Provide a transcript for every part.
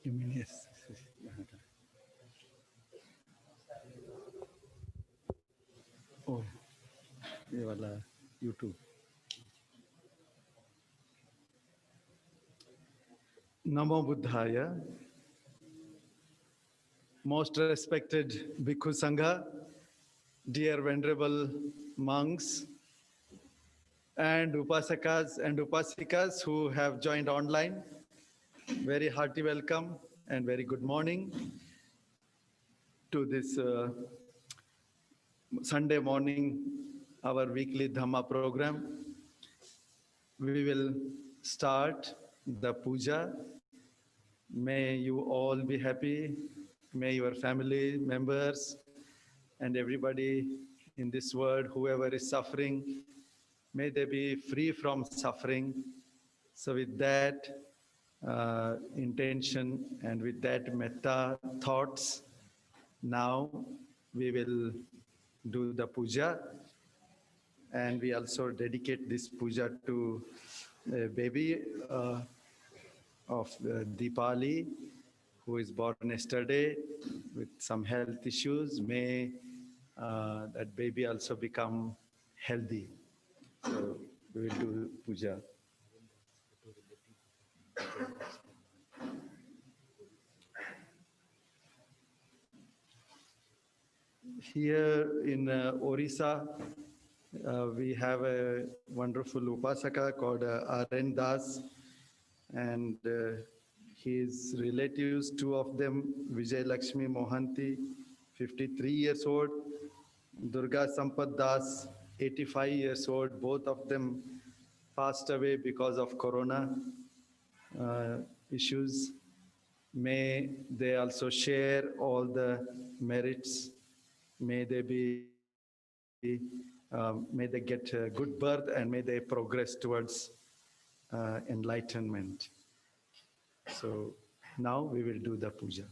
Yes. Oh, ये वाला YouTube. Namo Buddhaya. Most respected Bhikkhu Sangha, dear venerable monks and upasakas and upasikas who have joined online, very hearty welcome and very good morning to this Sunday morning, our weekly Dhamma program. We will start the puja. May you all be happy. May your family members and everybody in this world, whoever is suffering, may they be free from suffering. So with that intention and with that metta thoughts, now we will do the puja. And we also dedicate this puja to a baby of Deepali, who is born yesterday with some health issues. May that baby also become healthy. So we will do puja. Here in Orissa, we have a wonderful upasaka called Aren Das, and his relatives, two of them, Vijay Lakshmi Mohanty, 53 years old, Durga Sampad Das, 85 years old, both of them passed away because of corona issues. May they also share all the merits. May they be, may they get a good birth, and may they progress towards enlightenment. So now we will do the puja.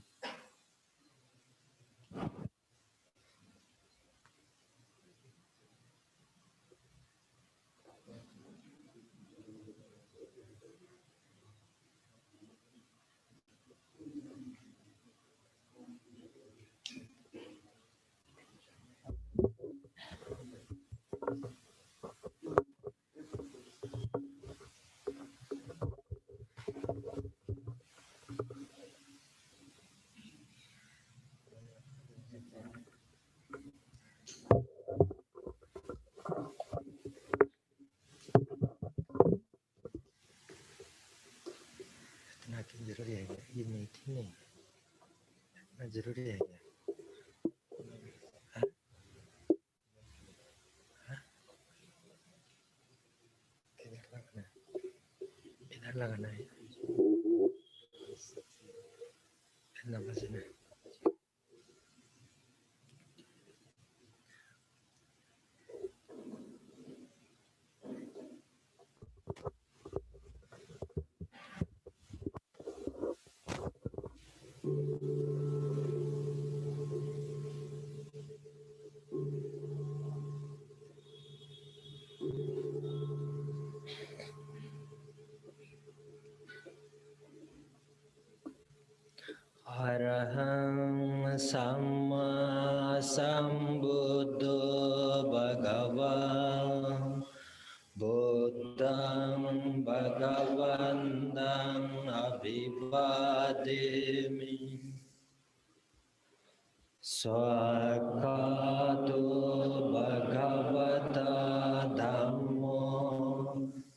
जरूरी है क्या ये मीठी नहीं है जरूरी है क्या इधर लगाना है इतना बचना है अरहं सम्मा सम्बुद्धो भगवा Buddhang Bhagavantang Abhivademi Swakatu Bhagavata Dhammo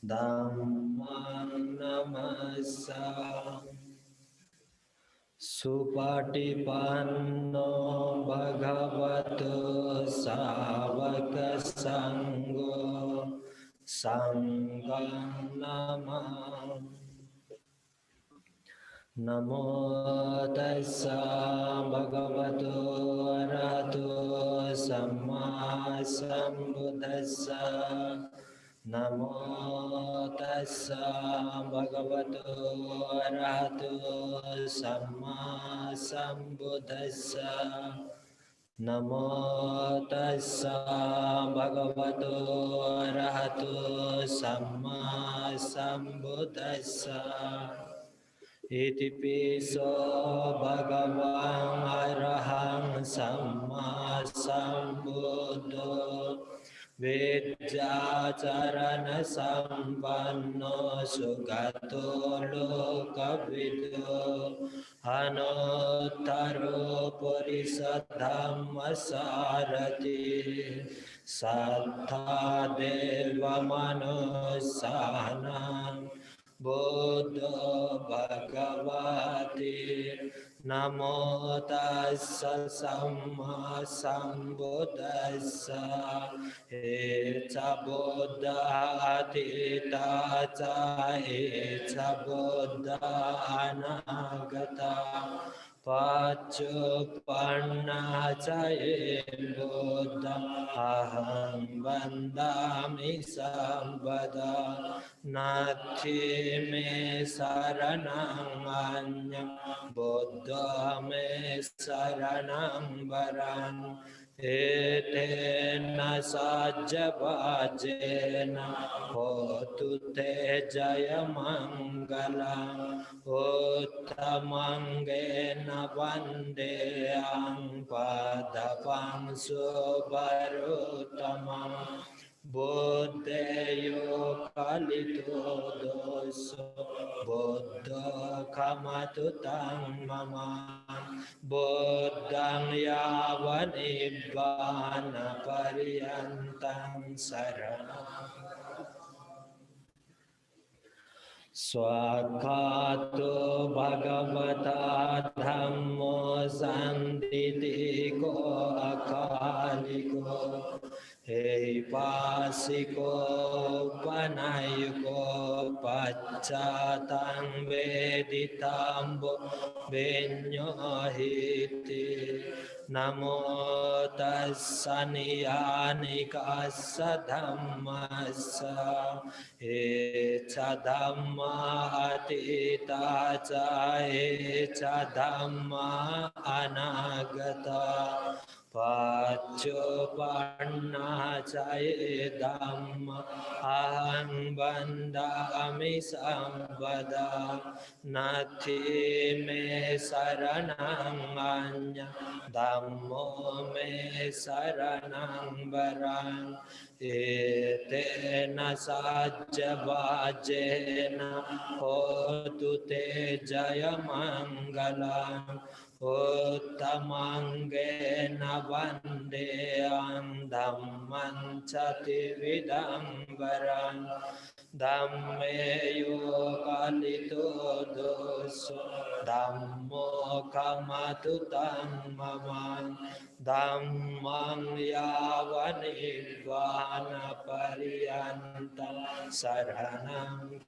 Dhammang Namasami Supatipanno Bhagavato Savaka Sangho Sangham Namami Namo tassa bhagavato arahato samma sambuddhassa Namo tassa bhagavato arahato samma sambuddhassa Namo tassa bhagavato arahato samma sambuddhassa Iti piso bhagavan arahang samma sambuddho Vidyacharana sampanno sugato lokavido Anuttaro purisadhamma sarati Sattha deva manusanam Buddha Bhagavati Namo Tassa Samma Sambuddhassa Eca Buddha Atita Ca Eca Buddha Anagata Paccuppanna Ca Buddha Aham Vandami Sambada Nati me saranang anyam Buddha me saranang varan Etena sajjavajena Hotu te jaya mangalam Uttamangena vandeam Padapam subarutamam Buddhayo kalito doso Buddha kamatutang mama Buddhang yavanibbana pariyantang saranam Swakato bhagavata dhammo sanditiko akaliko Pasiko panayuko paccatang veditambo vinyohiti Namo tassa niyanikassa dhammassa Eca dhamma atita ca eca dhamma anagata Paccuppanna ca dhamma aham bandhami sambada Nati me saranang anya Dhammo me saranang varang Etena sajjavajena Hotu te jaya mangalam Uttamangena vandeam Dhamman chati vidambaram Dhammeyo kalito doso Dhammo kamatutang mamam Dhammang yavanibbana pariyantam saranam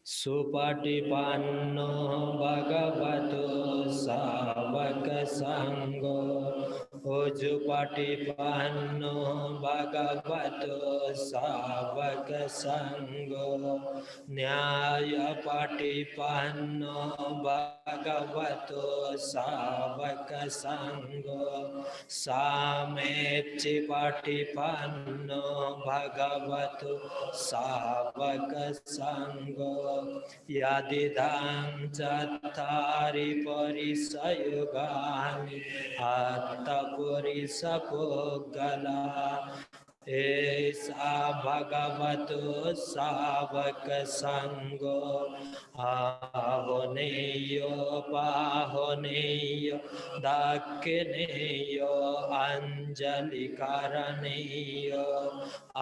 Supatipanno bhagavato savaka sangho Ujupatipanno bhagavato savaka sangho Nyayapatipanno bhagavato savaka sangho Samecchipatipanno bhagavato savaka sangho Yadidam cattari parisayugani Atta purisa puggala एसा भगवतो सावक संगो आहोनेयो पाहोनेयो दाक्षिणेयो अंजलि करणेयो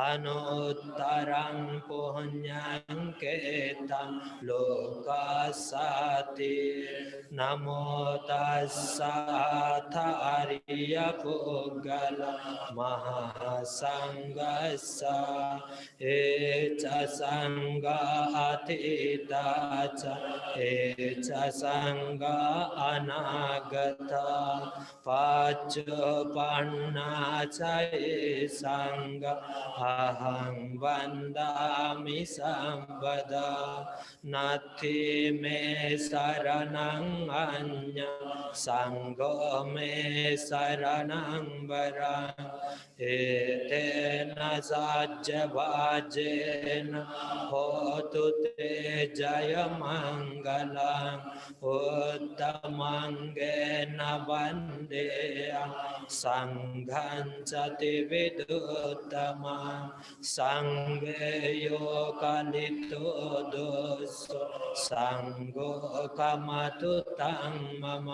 अनुत्तरं पुण्यं केतं लोकासाति नमो तस्सा थारिय पुगल महासंगसा H संगा अतीता च H संगा अनागता पाच्चोपन्ना च ये संग अहं वन्दामि संवदा नास्ति मे शरणं अन्यं संगो मे शरणं वरम् एतेन साज्यवाजेन होतु ते जयमङ्गलम् उत्तमङ्गेन वन्देयं सङ्घं चति विदुत्तमं सङ्गे यो कलितो दोषो सङ्गो कमतु तं मम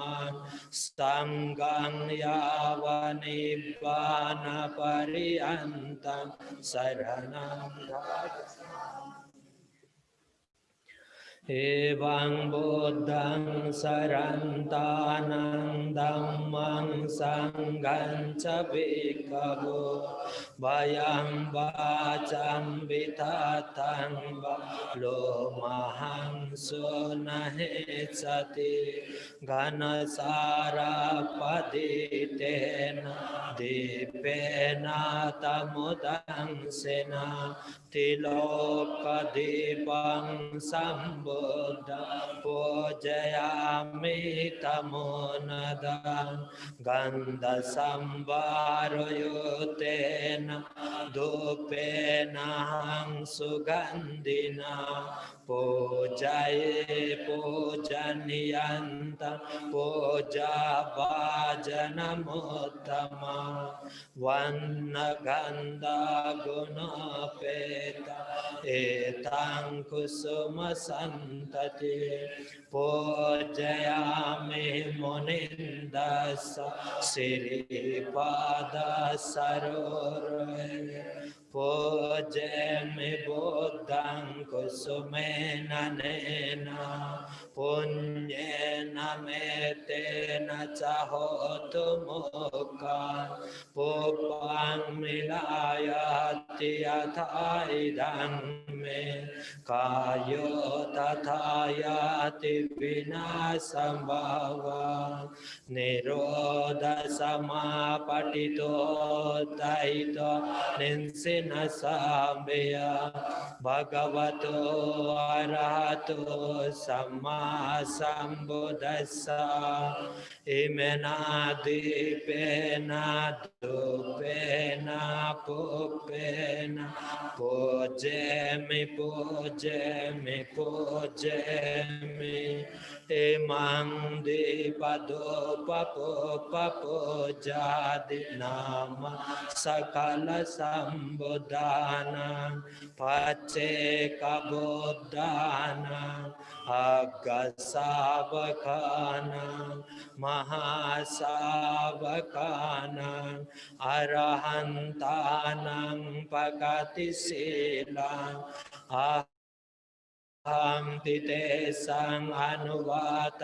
सङ्गं यावनिब्बानपर्यन्तं शरणं एवं बुद्धं शरन्तानं धम्मं संघं च भिक्खवो वयं वाचं विततं वा लोमहं सुनहेसति घनसारपदितेन दीपेन तमुदंसेन तिलोकदीपं सम्बुद्धं पूजयामि तमोनदं गन्धसंवारयुतेन धूपेनाहं सुगन्धिना पूजये पूजनीयन्तं पूजाभाजनमुत्तमम् वर्णगन्धगुणोपेतं एतां कुसुमसन्तति पूजयामि मुनिन्दस्स श्रीपादसरोरुहे पूजयामि बुद्धं कुसुमेन नेन पुण्येन मेतेन च होतु मुक्तान् पुष्पं मिलायति यथा इदं मे कायो तथा याति विनाशं निरोधसमापटितो दयितो निंसिनसाम्बय भगवतो अरहतो सम्मा सम्बुद्धस्सा इमेना दीपेन धूपेन पुष्पेन पूजयामि पूजयामि पूजयामि इमं दीपधूपपूजादि नाम सकलसम्बुद्धानां पच्चेकबुद्धानां अग्गसावकानां महासावकानां अरहन्तानां प्रगतिशीलान् अहं तेषां अनुवातकोमि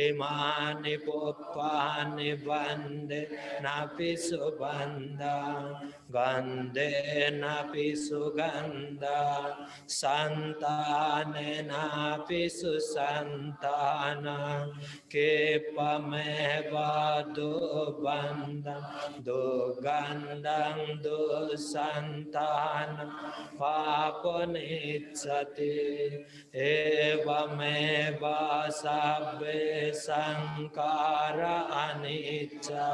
इमानि पुष्पाणि वन्दे नापि सुगन्धं गन्धेनापि सुगन्धं सन्तानेनापि सुसन्तानं केपमेव दुर्गन्धं दुर्गन्धं दुःसन्तानं पापने निच्यते एवमेव सब्बे संकार अनिच्चा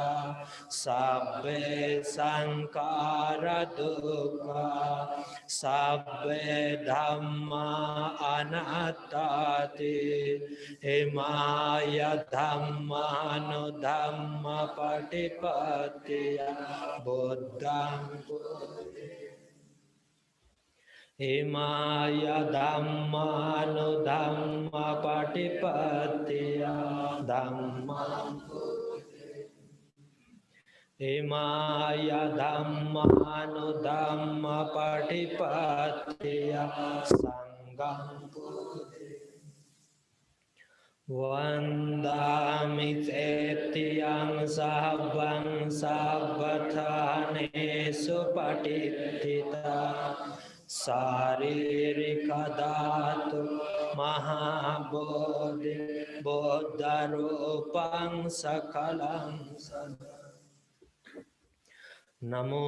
सब्बे संकार दुःखा सब्बे धम्मा अनात्ताति इमाय धम्मानुधम्म पटिपत्तिया बुद्धं इमाय धम्मानुधम्म पटिपत्तिया धम्मं इमाय धम्मानुधम्म पटिपत्तिया संगं वन्दामि चेत्यं सर्वं सर्वथानेषु पठित्थिता शारीरिकधातु महाबोधि बोद्धरूपं सकलं सदा नमो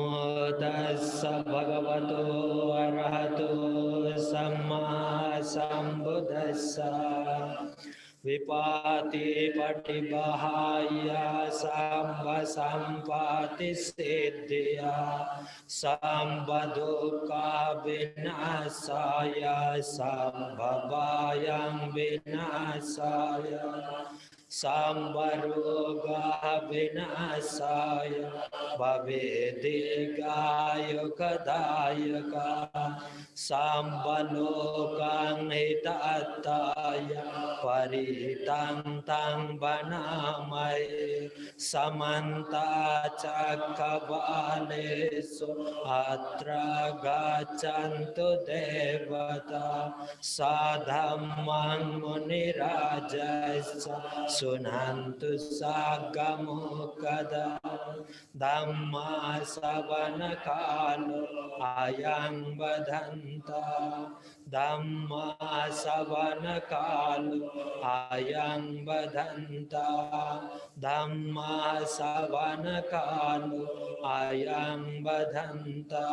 तस्स भगवतो अरहतो सम्मा सम्बुद्धस्स विपाति पटिबहाय सम्ब सम्पाति सिद्धिया सम्बदुःखा विनाशाय सम्भवायं विनाशाय सम्बरोगा विनाशाय भवेदिगायुगदायका सम्बलोकं हिताय परितं तं वनामहे समन्ता चक्रवालेषु अत्र गच्छन्तु देवता साधम्मं मुनिराजस्य शृण्वन्तु सागमुखदा धम्मा श्रवणकालो अयं वदन्ता धम्मा श्रवणकालो अयं वदन्ता धम्मा श्रवणकालो अयं वदन्ता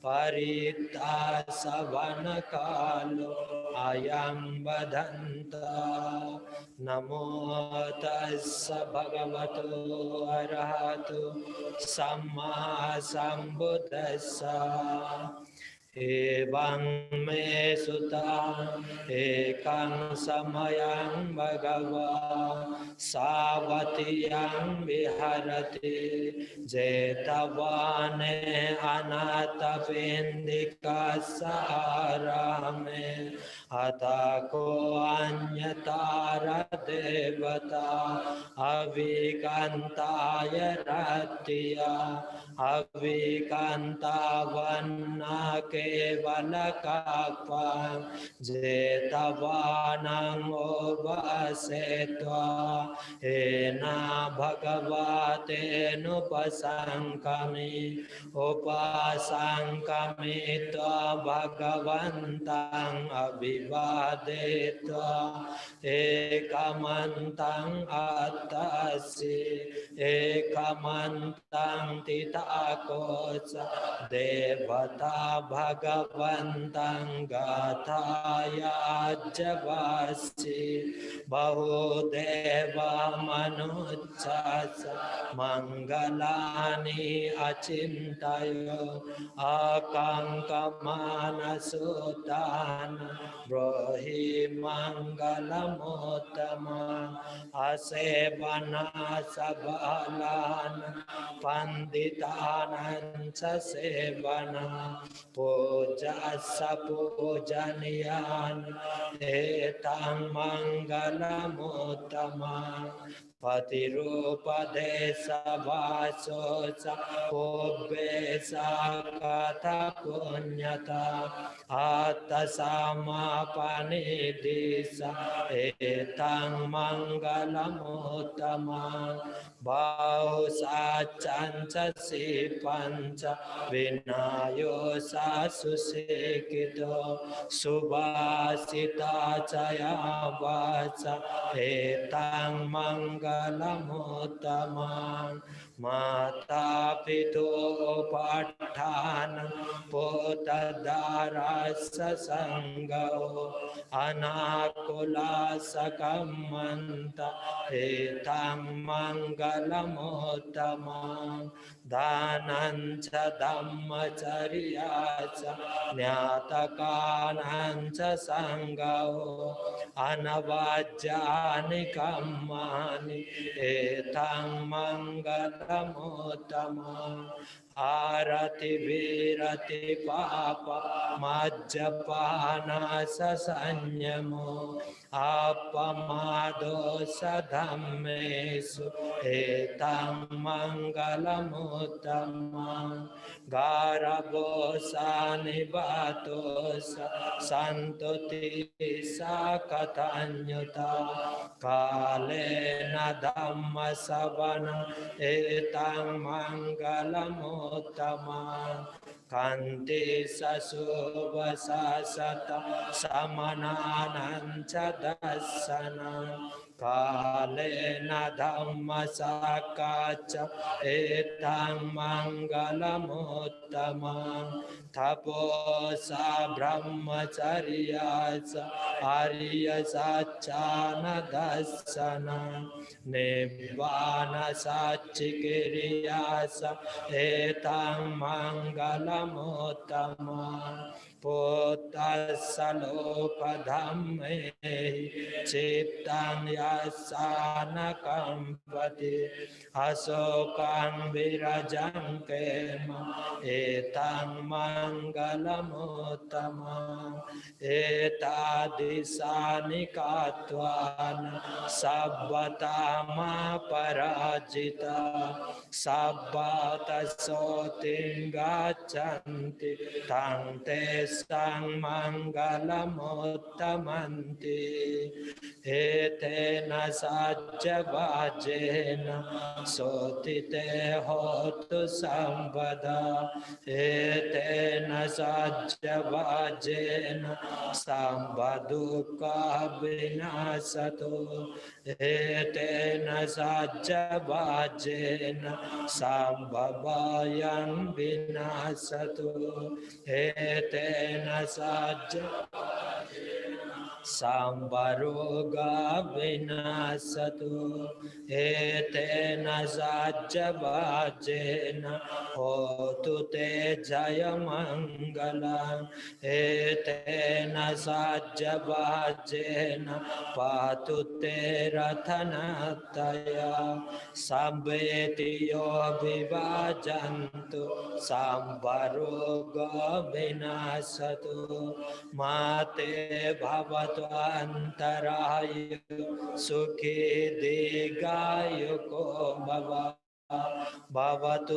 परित्ता श्रवणकालो अयं वदन्ता नमो तस्स भगवतो अरहतो सम्मा सम्बुद्धस्स एवं मे सुता एकं समयं भगवान् सावतीयं विहरति जेतवाने अनाथपिण्डिकसारमे अतको अन्यतार देवता अविकन्ताय रत्या अविकन्तावन्ना केवलकापं जेतवानं ओवसेत्वा एना भगवतेनुपसङ्कमि उपासङ्कमित्वा भगवन्तं अभिवादयित्वा एकमन्तं अत्तस्य एकमन्तं तिताकोच देवता भगवन्तं गाथायाज्जवासि बहुदेव मनुच्छास मङ्गलानि अचिन्तय आकाङ्कमानसुतान् ब्रूहि मङ्गलमुत्तम असेवना सबलान् पण्डितानां च सेवना पूजस पूजनीयान् एतं मङ्गलमुत्तमम् पतिरूपदेशवासो च पुब्बेसा कथा पुण्यता आत्तसमापनिदिश एतं मङ्गलमुत्तमम् बहुसाचञ्च शिपञ्च विनायो सा सुसेकितो सुभाषिता चया वाचा एतां मङ्गलमुत्तमम् माता पितो पाठान पोतदारस्स संगो अनाकुला सकमन्त एतां मङ्गलमुत्तमम् दानं च धम्मचर्या च ज्ञातकानां च संगो अनवाज्यानि कर्माणि एतां मङ्गलमुत्तमम् आरति विरति पाप मज्जपानस संयमो अपमादो सधम्मेषु एतां मङ्गलमुत्तमम् गारभोऽसानिबातो सन्तुति सा कथञ्युता कालेन धम्मसवनं एतां मङ्गलमुत्तमम् कान्ति सशुभसत समनानं च दर्शनं कालेन धम्मसाकाच एतां मङ्गलमुत्तमम् तपोसा ब्रह्मचर्या च आर्यसच्चान दर्शनं निब्बानसच्चिकिर्या च एतां मङ्गलमुत्तमम् पोतस्स लोकधम्मे चित्तं यस्सान कम्पति अशोकं विरजं केम एतां मङ्गलमुत्तमम् एतादृशानि कात्वान् सब्बतामापराजिता सब्बतसोतिं गच्छन्ति तं तेषां मङ्गलमुत्तमन्ति एतेन सज्जवाजेन सोतिते होतु सम्पदा एतेन सज्जवाजेन सम्पदुःखविनाशतो एतेन सज्जवाजेन सम्भवायं विनाशतो एतेन सम्भरोगा विनाशतु एतेन सज्जवाजेन होतु ते जयमङ्गलम् एतेन सज्जवाजेन पातु ते रथनतया सम्वेति यो विभाजन्तु सम्भरोगा विनाशतु माते भवतु अंतराय सुखी दीर्घायुको भव भवतु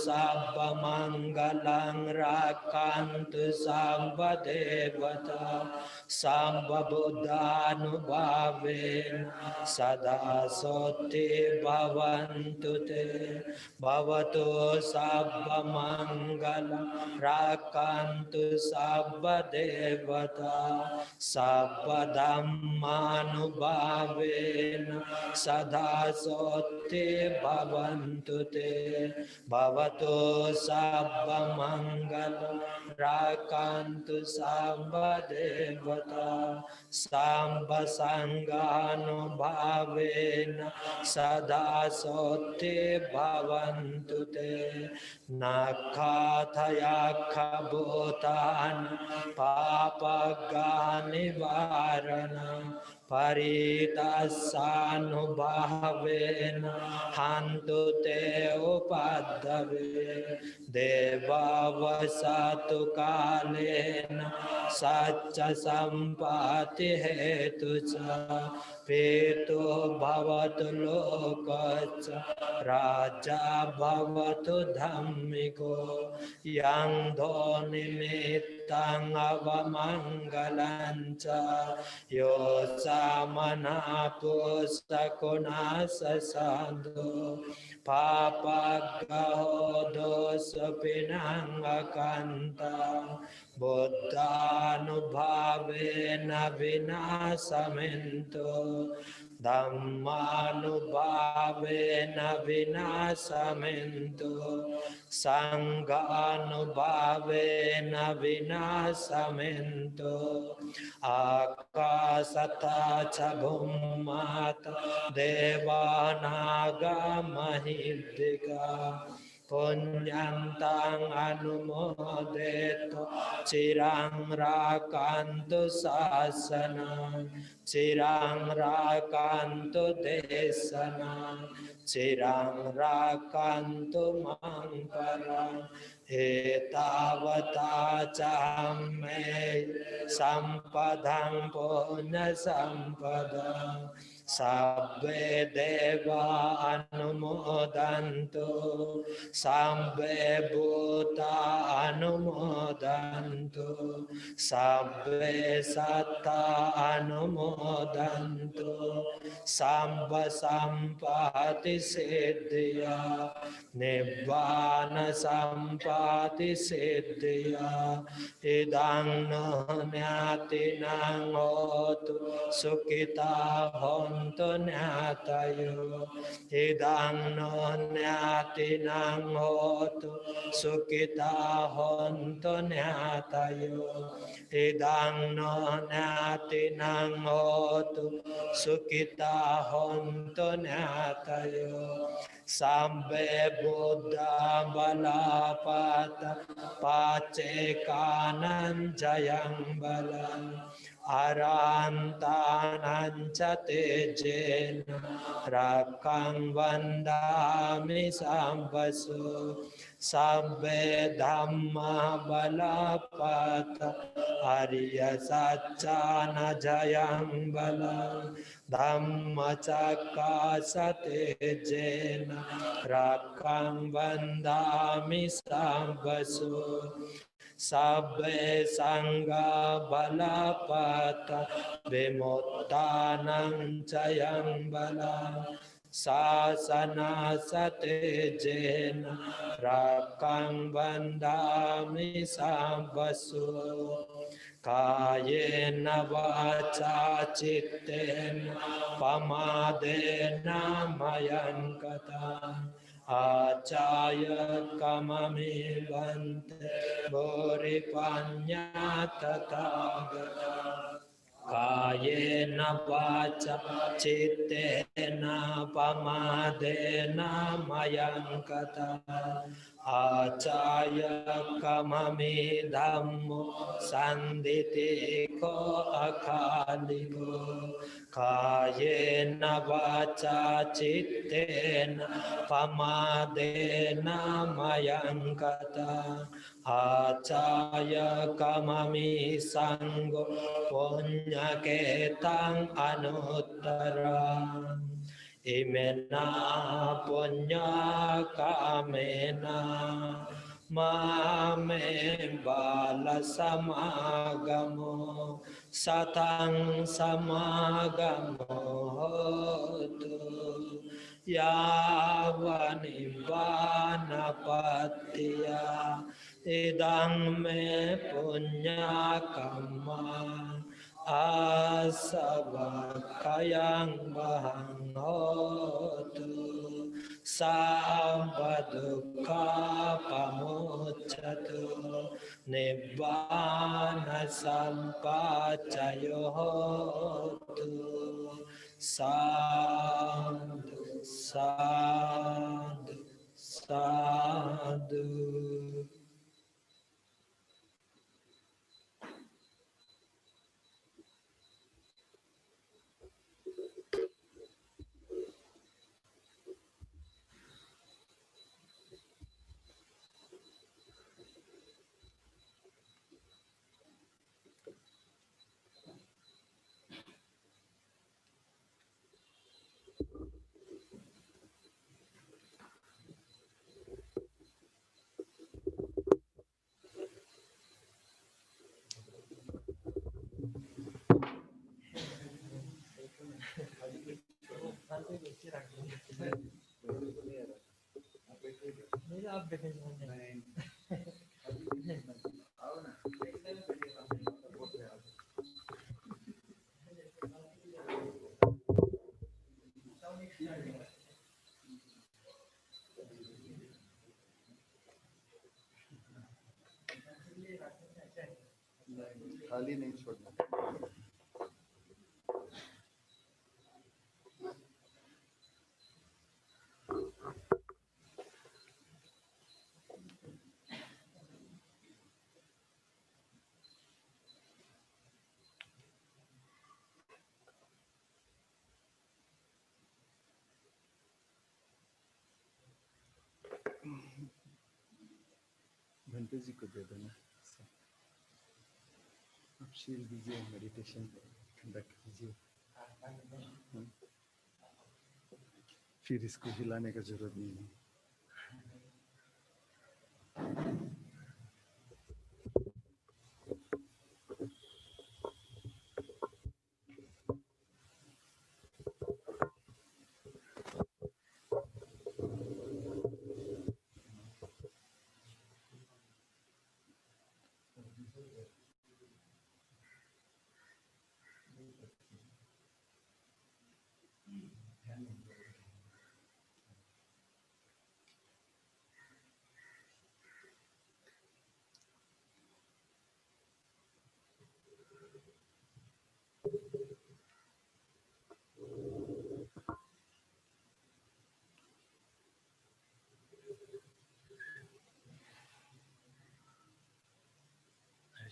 सर्वमङ्गलं रक्षन्तु सर्वदेवता सर्वबुद्धानुभावेन सदा सोत्ति भवन्तु ते भवतु सर्वमङ्गलं रक्षन्तु सर्वदेवता सर्वधर्मानुभावेन सदा सोत्ति भवन्तु ते भवतु सर्वमङ्गलं रक्षन्तु सर्वदेवता सर्वसङ्गानुभावेन सदा सोत्ति भवन्तु ते नखातयाखभूतानि पापगानिवारणम् परितस्सानुभावेन हन्तु ते उपद्रवे देवावसतु कालेन सच्च सम्पत्ति हेतु च पेतो भवतु लोकच्च राजा भवतु धम्मिको यन्धो निमित्तं अवमङ्गलं च यो स samana pusakuna sasando papagaho dosa pinangakanta buddhanubhavena vinasamento Dhammanubhavena vinasamento Sanghanubhavena vinasamento Akasata ca bhummata devanaga mahidika Punyantang anumodeto cirang rakantu sasana cirang rakantu desana cirang rakantu mangkara etavata camme sampadang punya sampadang Sabbe deva anumodanto Sabbe bhuta anumodanto Sabbe satta anumodanto Samba sampati siddhya Nibbana sampati siddhya Idang no nyati nang hotu Sukita honto nyatayo Idang no nyati nang hotu Sukita honto nyatayo Idang no nyati nang hotu Sukita honto nyatayo Sambe Buddha balapata Pacekanan jayang balang Arantanan catejena Rakang vandami sambaso Sabbe dhamma balapata Arya saccana jayang balang Dhamma cakka satejena Rakang vandami sambaso Sabbe sangha balapata Vimuttanang cayang balang Sasana satejena Rakang vandami sambaso Kayena vaca cittena pamadena mayankata Acaya kamami bante boripanya tatagata Kayena vaca cittena pamadena mayankata Acaya kamami dhammo sanditiko akaliko Kayena vaca cittena pamadena mayankata Acaya kamami sanggo punyaketang anuttara Imena punya kamena mame bala samagamo satang samagamo tu yavani vana patiya idang me punya kama asavakayang bahang hotu sampadukha pamuccatu nibbana sampacayo hotu sadhu sadhu sadhu. खाली नहीं छोड़ना. घंटे जी को दे देना. आप शील दीजिए, meditation conduct कीजिए. फिर इसको हिलाने का जरूरत नहीं है.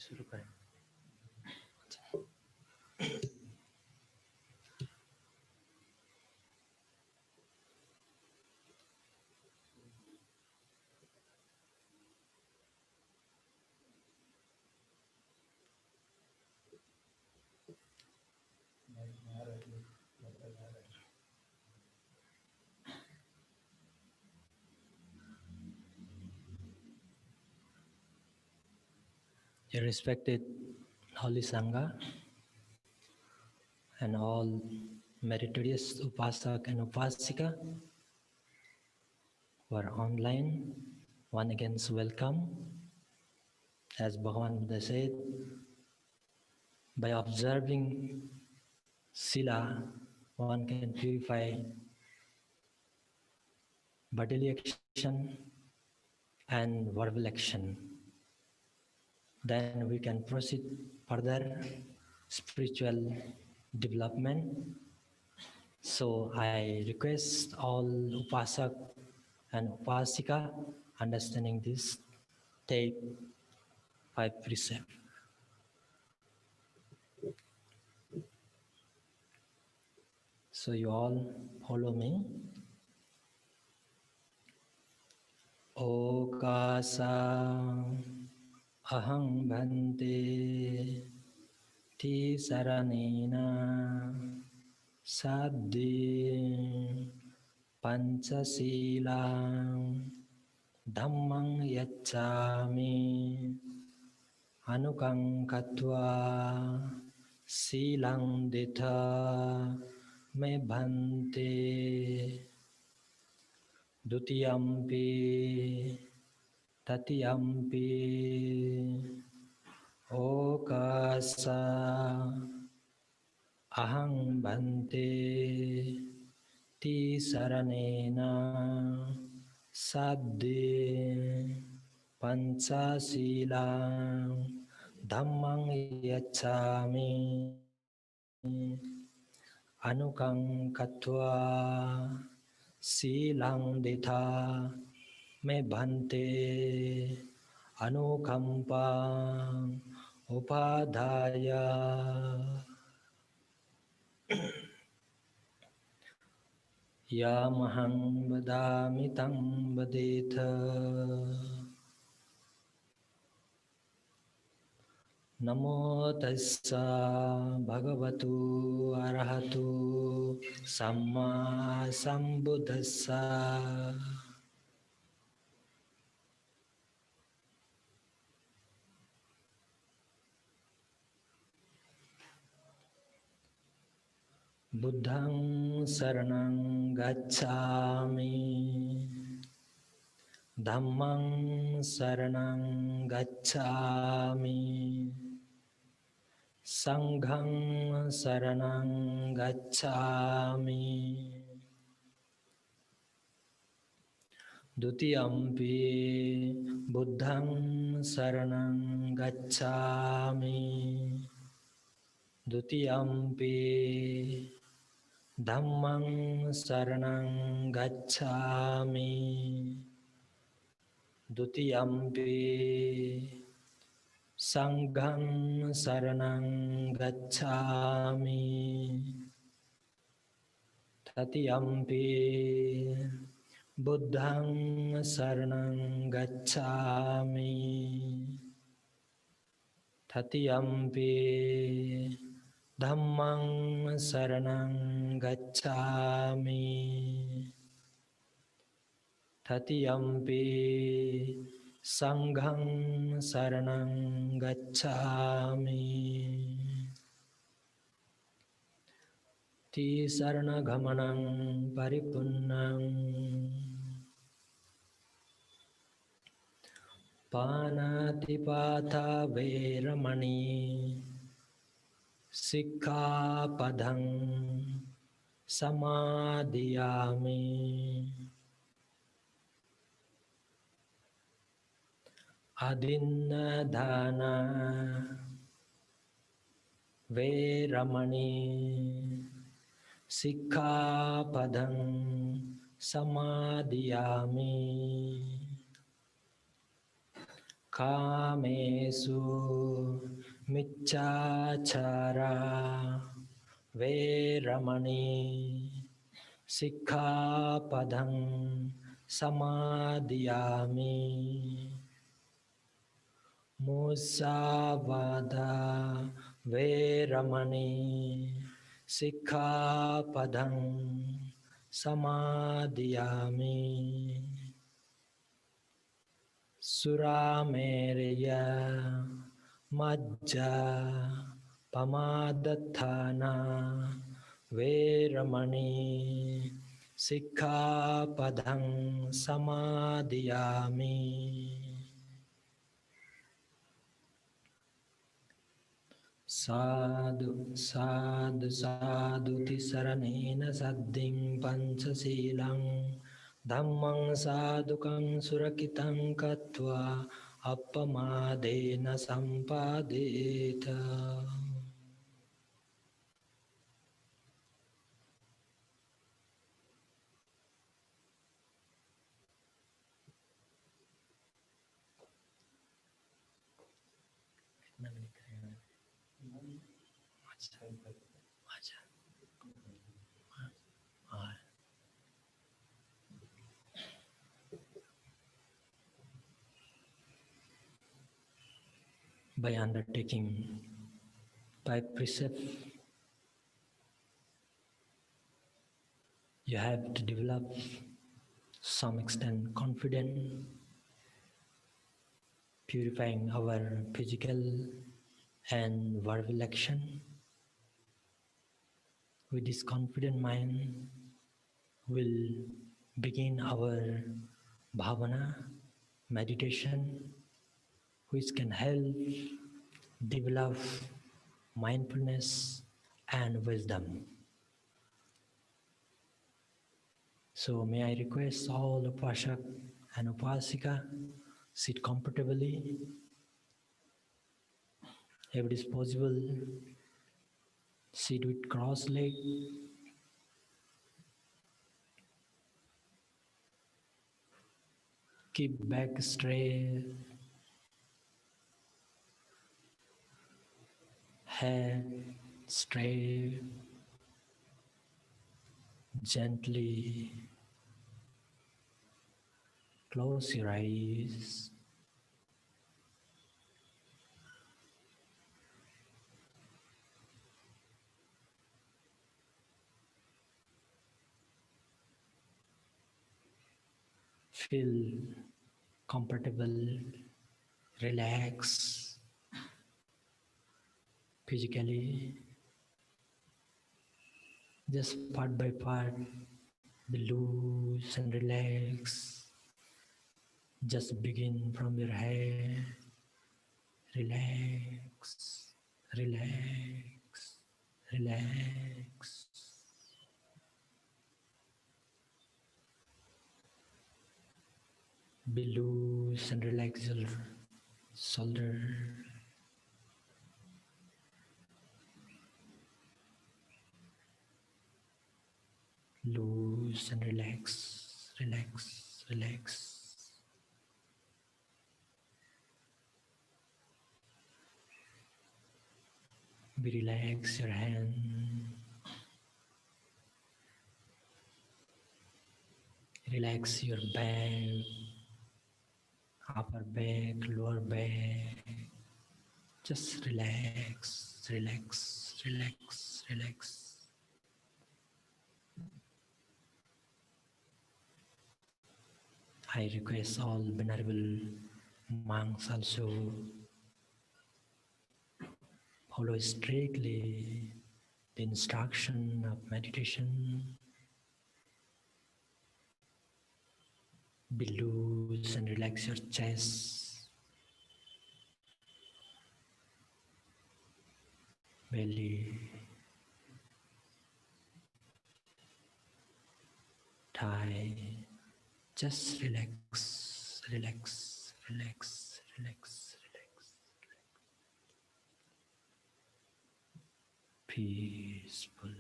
शुरू करें. Your respected Holy Sangha and all meritorious Upasak and Upasika who are online, one again welcome. As Bhagavan Buddha said, by observing Sila, one can purify bodily action and verbal action. Then we can proceed further spiritual development. So I request all Upasak and Upasika understanding this, take 5 precepts. So you all follow me. Okasa ahang bhante ti saranena saddhi panchasilang dhammang yacchami anukang katva silang ditha me bhante dutiyampi tatiyampi okasa ahang bhante ti saranena saddhi panchasilang dhammang yacchami anukang katva silang ditha me bhante anukampang upadhaya. Yamahang vadami tang vadetha. Namo tassa bhagavatu arahatu samma sambuddhassa. Buddhang saranang gacchami Dhammang saranang gacchami. Sanghang saranang gacchami. Dutiyampi buddhang saranang gacchami. Dutiyampi dhammang saranang gacchami. Dutiyampi sanghang saranang gacchami. Tatiyampi buddhang saranang gacchami. Tatiyampi dhammang saranang gacchami. Tatiyampi sanghang saranang gacchami. Tisarana gamanang paripunnang. Panatipatha veramani. Sikkhapadang samadhiyami. Adinnadana veramani. Sikkhapadang samadhiyami. Kamesu micchachara veramani. Sikkhapadang samadhiyami. Musavada veramani. Sikkhapadang samadhiyami. Suramereya majja pamadatthana veramani. Sikkhapadang samadhiyami. Sadhu, sadhu, sadhu tisaranena saddhing panchasilang. Dhammang sadhukang surakitang katva appamadena sampadeta. By undertaking by precept, you have to develop some extent confidence, purifying our physical and verbal action. With this confident mind, we'll begin our bhavana, meditation, which can help develop mindfulness and wisdom. So may I request all Upashak and Upasika, sit comfortably. If it is possible, sit with crossed leg. Keep back straight. Head straight. Gently close your eyes. Feel comfortable, relax physically. Just part by part, be loose and relax. Just begin from your head. Relax, relax, relax. Be loose and relax your shoulder. Loose and relax, relax, relax. Be relax your hand. Relax your back, upper back, lower back. Just relax, relax, relax, relax. I request all venerable monks also follow strictly the instruction of meditation. Be loose and relax your chest, belly, thigh. Just relax, relax, relax, relax, relax. Peaceful.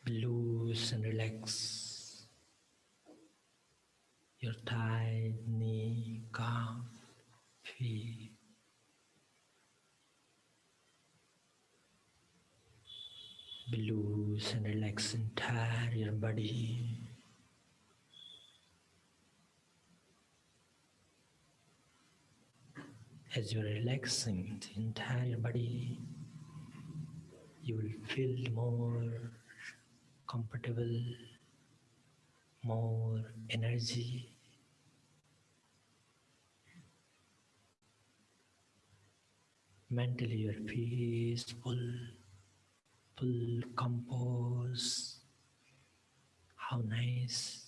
Loose and relax your thigh, knee, calf, feet. Be loose and relax entire your body. As you are relaxing the entire body, you will feel more comfortable, more energy. Mentally you are peaceful, full composed. How nice.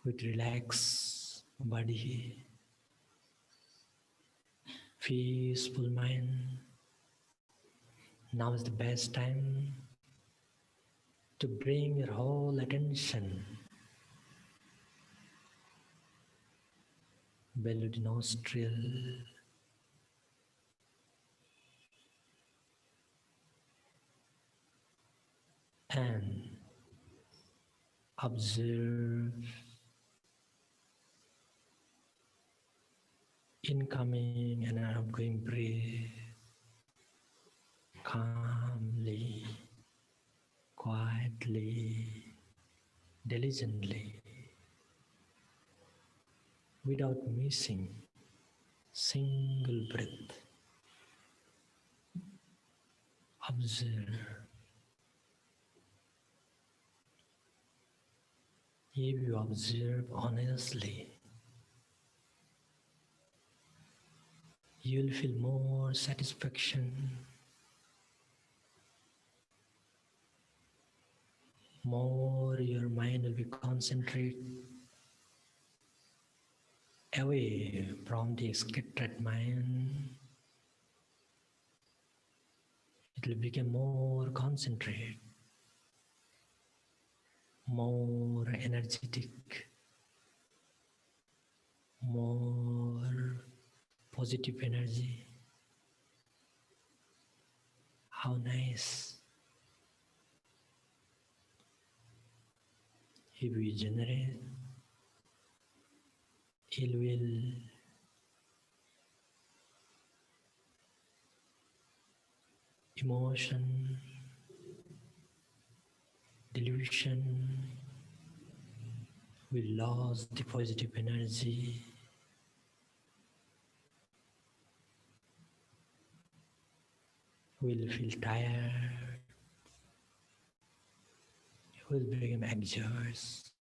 With relaxed body, peaceful mind. Now is the best time to bring your whole attention below the nostril, and observe incoming and outgoing breath calmly, quietly, diligently, without missing single breath. Observe. If you observe honestly, you will feel more satisfaction, more your mind will be concentrated away from the scattered mind. It will become more concentrated, more energetic, more positive energy. How nice. If we generate ill will, emotion, delusion, we lost the positive energy. We'll feel tired. We'll become anxious.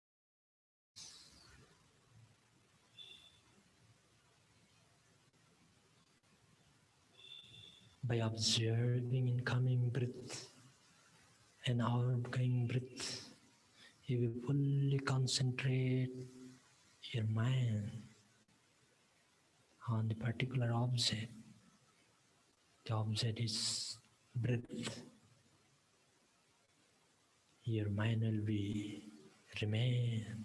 By observing incoming breath and outgoing breath, you will fully concentrate your mind on the particular object. The object is breath. Your mind will be remain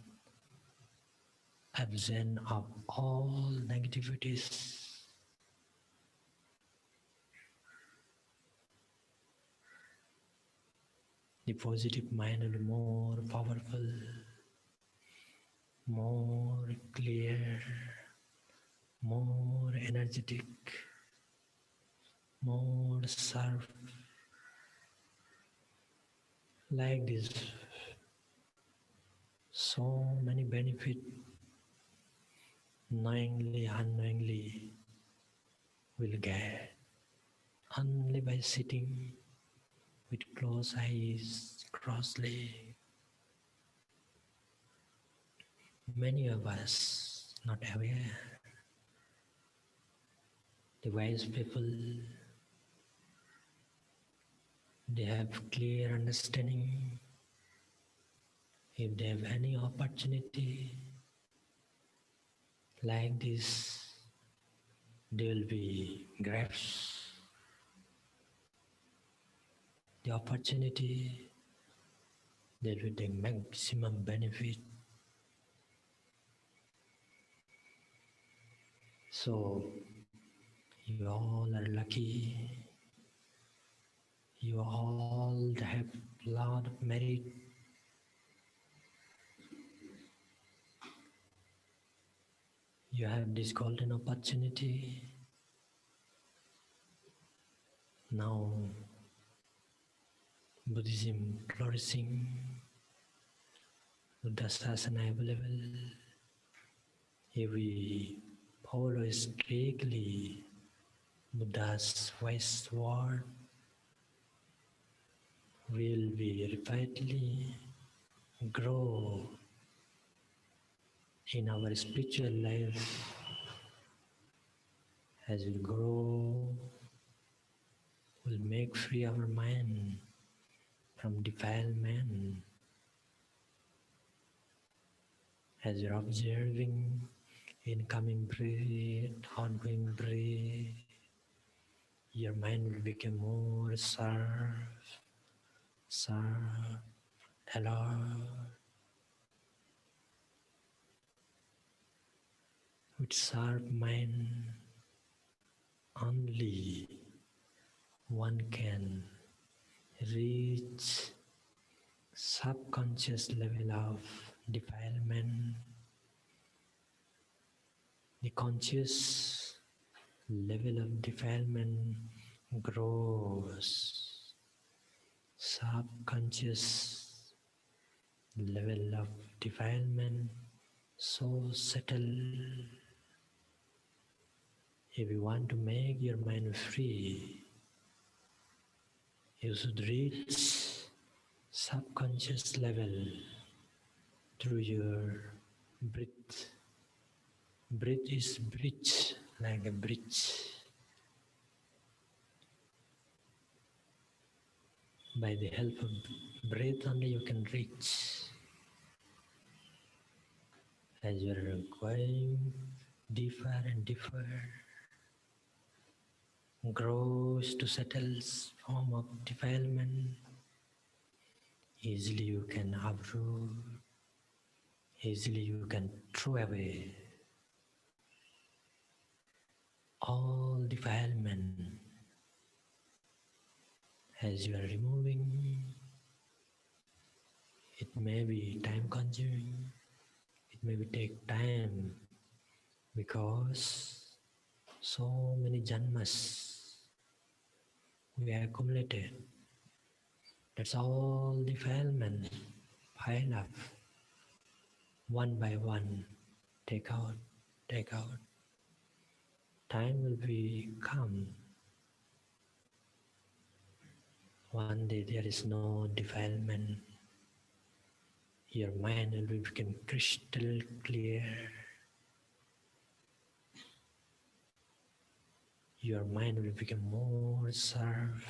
absent of all negativities. The positive mind will be more powerful, more clear, more energetic, more sharp. Like this, so many benefits, knowingly, unknowingly, will get only by sitting with closed eyes, crossed legs. Many of us not aware. The wise people, they have clear understanding. If they have any opportunity like this, they will be grasp the opportunity. They will take maximum benefit. So you all are lucky. You all have a lot of merit. You have this golden opportunity. Now Buddhism flourishing, Buddha Sasana available. If we follow strictly Buddha's wise word, will be rapidly grow in our spiritual life. As we grow, we'll make free our mind from defilement. As you're observing incoming breath, outgoing breath, your mind will become more sharp, alert. With sharp mind, only one can reach subconscious level of defilement. The conscious level of defilement grows. Subconscious level of defilement so subtle. If you want to make your mind free, you should reach subconscious level through your breath. Breath is bridge, like a bridge. By the help of breath only you can reach. As you are going deeper and deeper, grows to settle form of defilement. Easily you can uproot, easily you can throw away all defilement. As you are removing, it may be time consuming, it may take time because so many janmas we have accumulated. That's all defilement pile up one by one. Take out, take out. Time will be come. One day there is no defilement. Your mind will become crystal clear. your mind will become more sharp.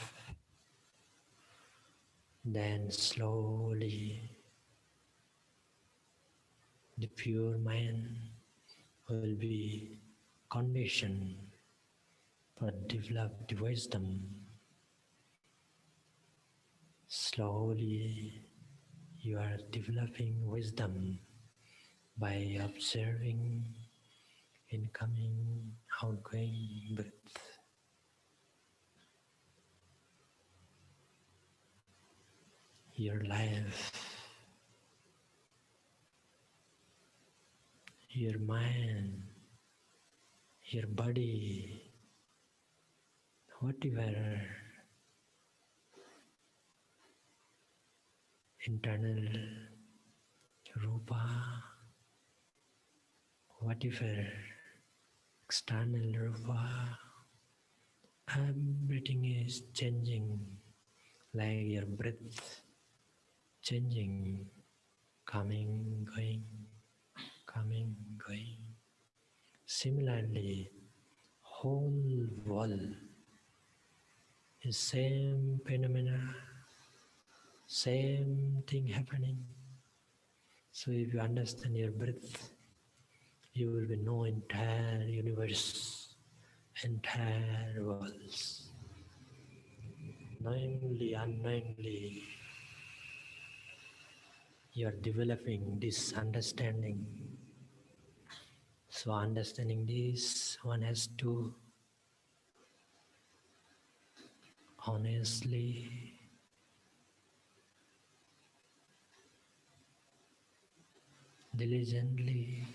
Then slowly the pure mind will be conditioned for develop the wisdom. Slowly you are developing wisdom by observing incoming, outgoing breath. Your life, your mind, your body, whatever internal rupa, whatever external rupa, everything is changing like your breath changing, coming, going, coming, going. Similarly, whole world is same phenomena, same thing happening. So if you understand your breath, you will be know entire universe, entire worlds. Knowingly, unknowingly, you are developing this understanding. So understanding this, one has to honestly diligently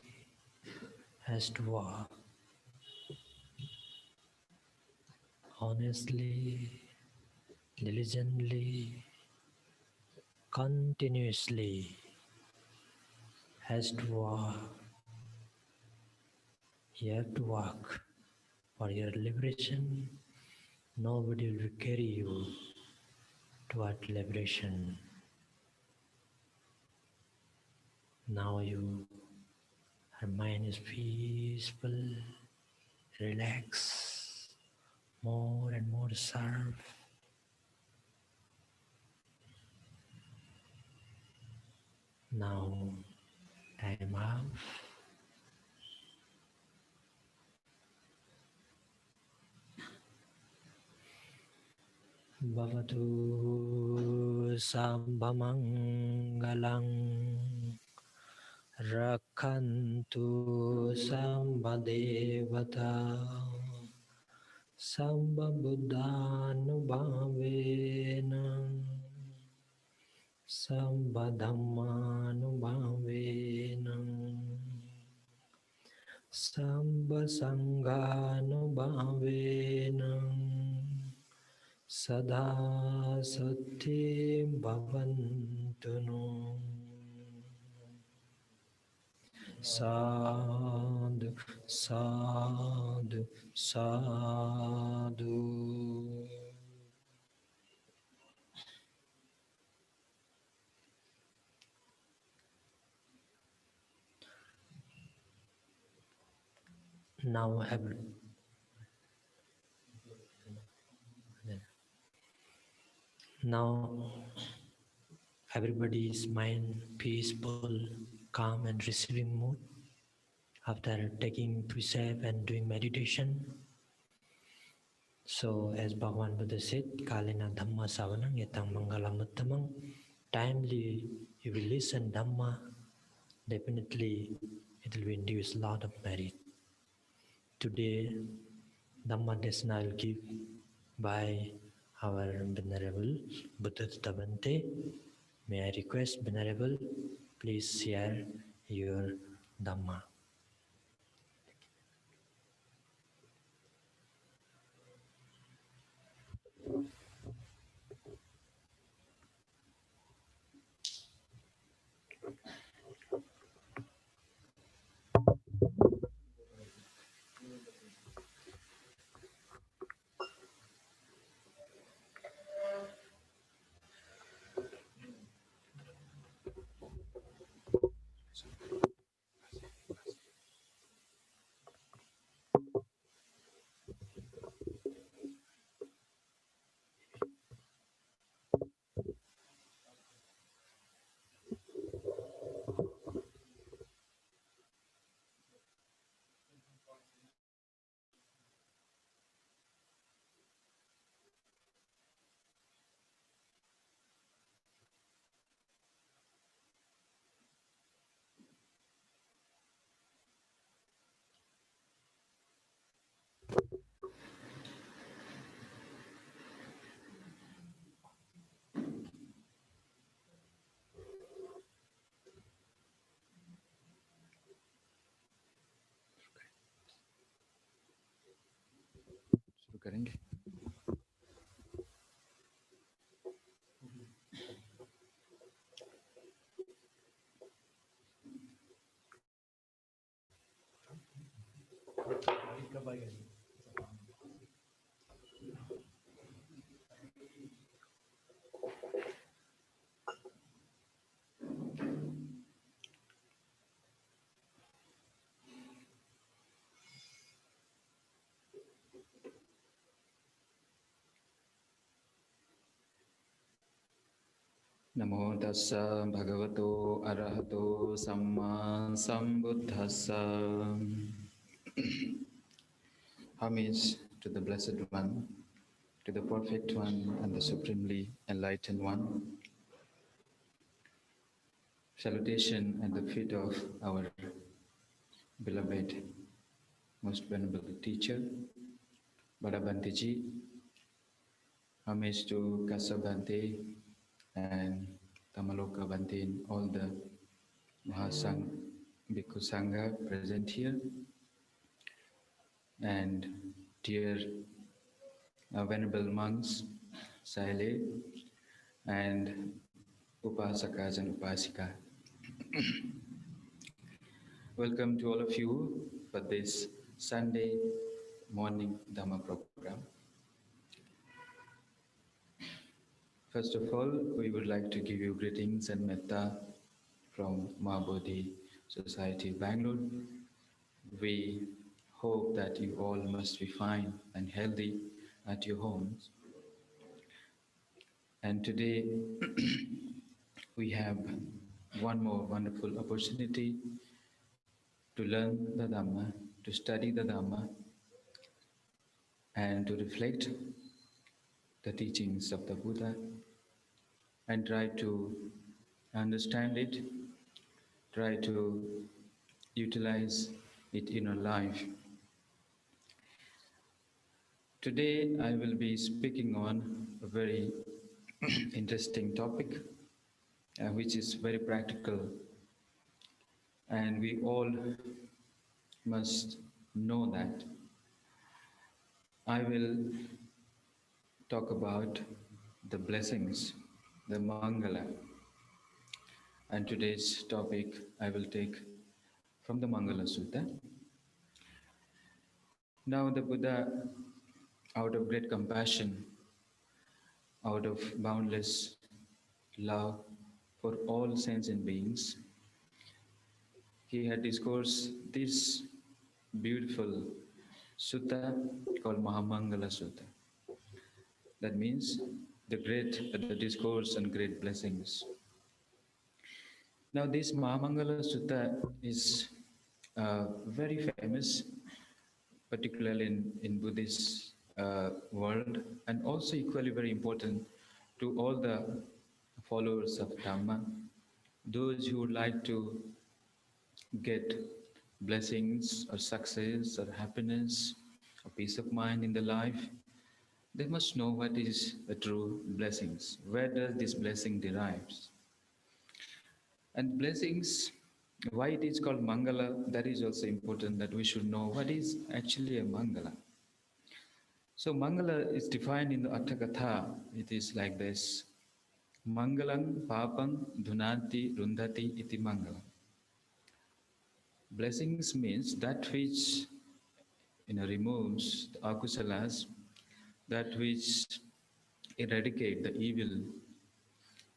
has to work honestly, diligently, continuously has to work. You have to work for your liberation. Nobody will carry you toward liberation. Now your mind is peaceful, relaxed, more and more sharp. Now time up. Bhavatu Sambhamangalang Rakhantu Sambhadevata Sambhabuddhanubhavena Sambhadhammanubhavena Sambhasanganubhavena Sada Sati Bhavantu Sadhu, sadhu, sadhu. Now everybody's mind peaceful, calm and receiving mood after taking precept and doing meditation. So as Bhagavan Buddha said, Kalena Dhamma Savanang Yatang Mangalam Uttamang, timely you will listen Dhamma, definitely it will induce a lot of merit. Today, Dhamma lesson I will give by our Venerable Buddhista Bhante. May I request Venerable, please share your Dhamma. करेंगे। Namo tassa bhagavato arahato samma sambuddhassa. Homage to the Blessed One, to the Perfect One and the Supremely Enlightened One. Salutation at the feet of our beloved, most venerable teacher, Bhadabhante Ji. Homage to Kassa Bhante and Tamaloka Bhante and all the Mahasangha, Bhikkhu Sangha present here. And dear venerable monks, Saile, and Upasakas and Upasika. Welcome to all of you for this Sunday morning Dhamma program. First of all, we would like to give you greetings and metta from Mahabodhi Society, Bangalore. We hope that you all must be fine and healthy at your homes. And today we have one more wonderful opportunity to learn the Dhamma, to study the Dhamma, and to reflect the teachings of the Buddha and try to understand it, try to utilize it in our life. Today I will be speaking on a very interesting topic, which is very practical, and we all must know that. I will talk about the blessings, the Mangala. And today's topic I will take from the Mangala Sutta. Now the Buddha, out of great compassion, out of boundless love for all sentient beings, he had discoursed this beautiful sutta called Mahamangala Sutta. That means the discourse on great blessings. Now this Mahamangala Sutta is very famous, particularly in Buddhist world, and also equally very important to all the followers of Dhamma, those who would like to get blessings or success or happiness or peace of mind in their life. They must know what is the true blessings. Where does this blessing derives? And blessings, why it is called Mangala, that is also important, that we should know what is actually a Mangala. So Mangala is defined in the Atthakatha. It is like this: Mangalang papang dhunati rundhati iti Mangala. Blessings means that which removes the akusalas, that which eradicate the evil,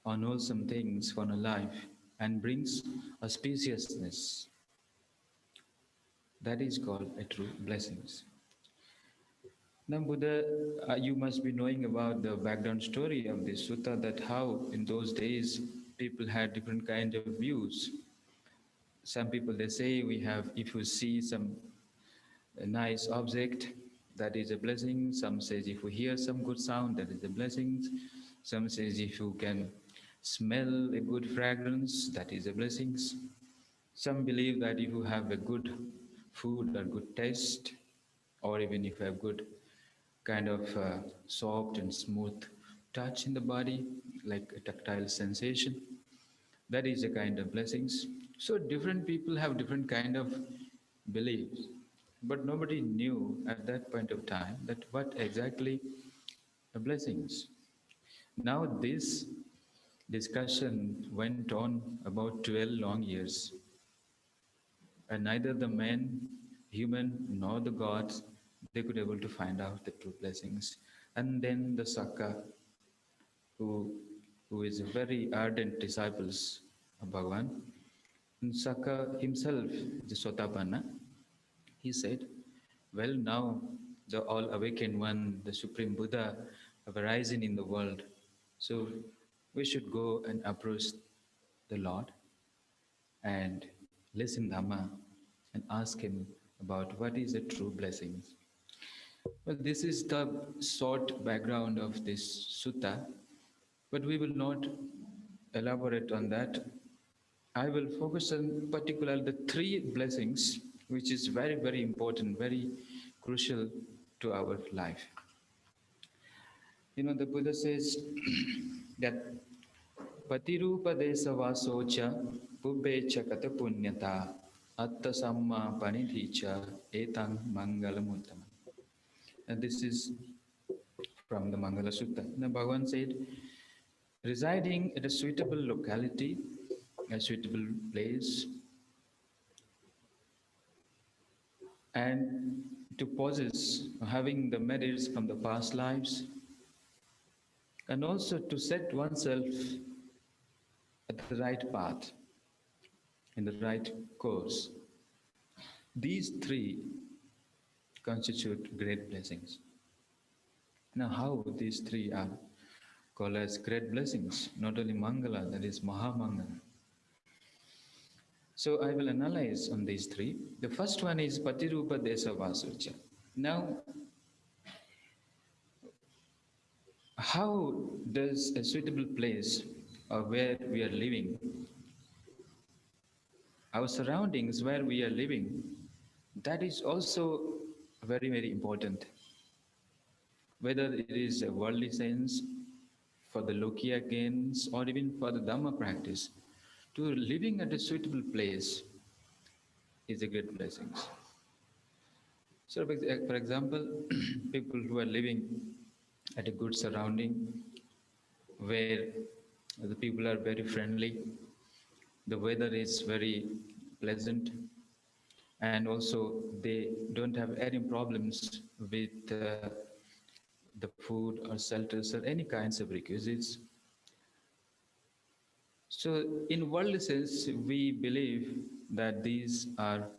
unwholesome things from a life and brings auspiciousness. That is called a true blessings. Now Buddha, you must be knowing about the background story of this sutta, that how in those days people had different kinds of views. Some people, they say, if you see some nice object, that is a blessing. Some says if we hear some good sound, that is a blessing. Some says if you can smell a good fragrance, that is a blessing. Some believe that if you have a good food or good taste, or even if you have good kind of soft and smooth touch in the body, like a tactile sensation, that is a kind of blessings. So different people have different kind of beliefs. but nobody knew at that point of time that what exactly the blessings. Now this discussion went on about 12 long years, and neither the men, human, nor the gods, they could able to find out the true blessings. And then the Sakka, who, who is a very ardent disciples of Bhagavan, and Sakka himself, the Sotapanna, he said, well, now the all awakened one, the Supreme Buddha, have arisen in the world. So we should go and approach the Lord and listen Dhamma and ask him about what is the true blessings. Well, this is the short background of this sutta, but we will not elaborate on that. I will focus on particularly the three blessings, which is very, very important, very crucial to our life. You know, the Buddha says that Patirupa desavasocha pubbecha kata punyata atta samma panidhicha etang mangalamuttam. And this is from the Mangala Sutta. Now Bhagavan said, residing at a suitable locality, a suitable place, and to possess, having the merits from the past lives, and also to set oneself at the right path, in the right course. These three constitute great blessings. Now, how these three are called as great blessings? Not only Mangala, that is Mahamangala. So I will analyze on these three. The first one is Patirupa Desa Vasucha. Now, how does a suitable place where we are living, our surroundings where we are living, that is also very, very important. Whether it is a worldly sense, for the Lokiya gains, or even for the Dhamma practice, to living at a suitable place is a great blessing. So, for example, people who are living at a good surrounding, where the people are very friendly, the weather is very pleasant, and also they don't have any problems with the food or shelters or any kinds of requisites. So in worldly sense, we believe that these are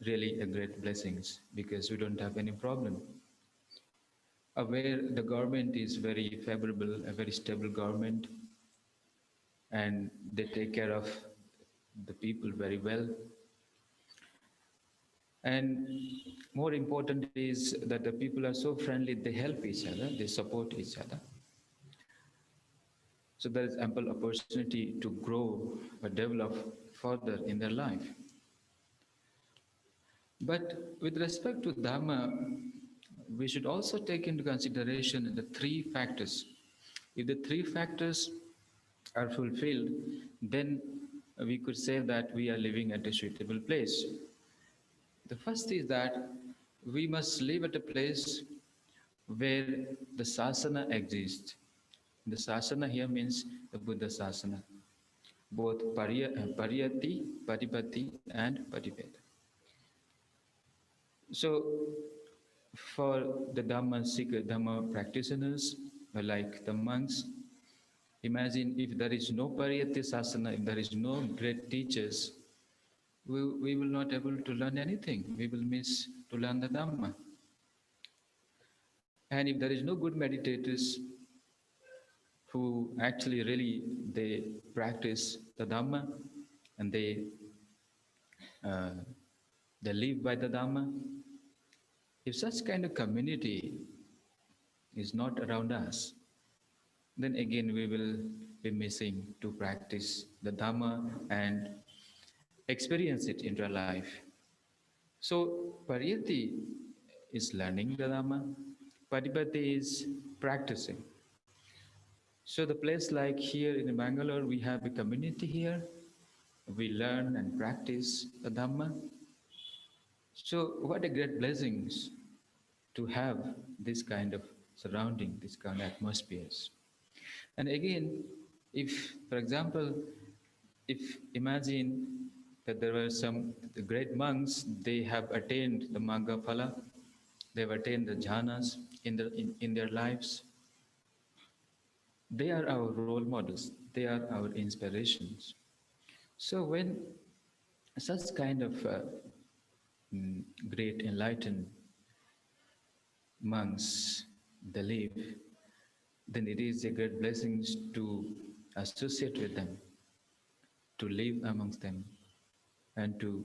really a great blessings because we don't have any problem. Where the government is very favorable, a very stable government, and they take care of the people very well. And more important is that the people are so friendly, they help each other, they support each other. So there is ample opportunity to grow or develop further in their life. But with respect to Dhamma, we should also take into consideration the three factors. If the three factors are fulfilled, then we could say that we are living at a suitable place. The first is that we must live at a place where the sasana exists. The sasana here means the Buddha sasana, both pariyati, patipatti, and patipeta. So, for the Dhamma practitioners, like the monks, imagine if there is no pariyati sasana, if there is no great teachers, we will not able to learn anything. We will miss to learn the Dhamma. And if there is no good meditators who actually really they practice the Dhamma and they live by the Dhamma, if such kind of community is not around us, then again we will be missing to practice the Dhamma and experience it in real life. So pariyati is learning the Dhamma, patipatti is practicing. So the place like here in Bangalore, we have a community here. We learn and practice the Dhamma. So what a great blessings to have this kind of surrounding, this kind of atmospheres. And again, if, for example, if imagine that there were some the great monks, they have attained the Magga Phala, they've attained the jhanas in their lives. They are our role models, they are our inspirations. So when such kind of great enlightened monks they live, then it is a great blessing to associate with them, to live amongst them, and to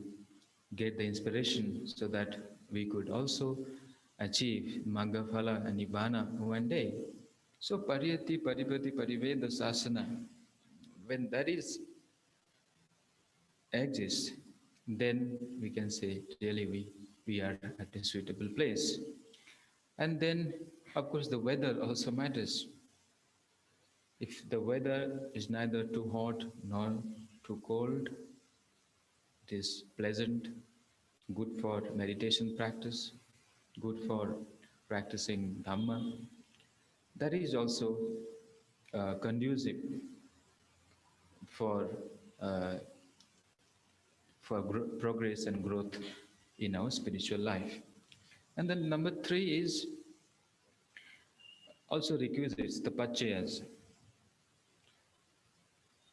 get the inspiration so that we could also achieve Magga Phala and Nibbana one day. So Pariyati Paripati Pariveda Sasana, when that is exists, then we can say really we are at a suitable place. And then of course the weather also matters. If the weather is neither too hot nor too cold, it is pleasant, good for meditation practice, good for practicing Dhamma. That is also conducive for uh, progress and growth in our spiritual life. And then number 3 is also requisites, the pachayas.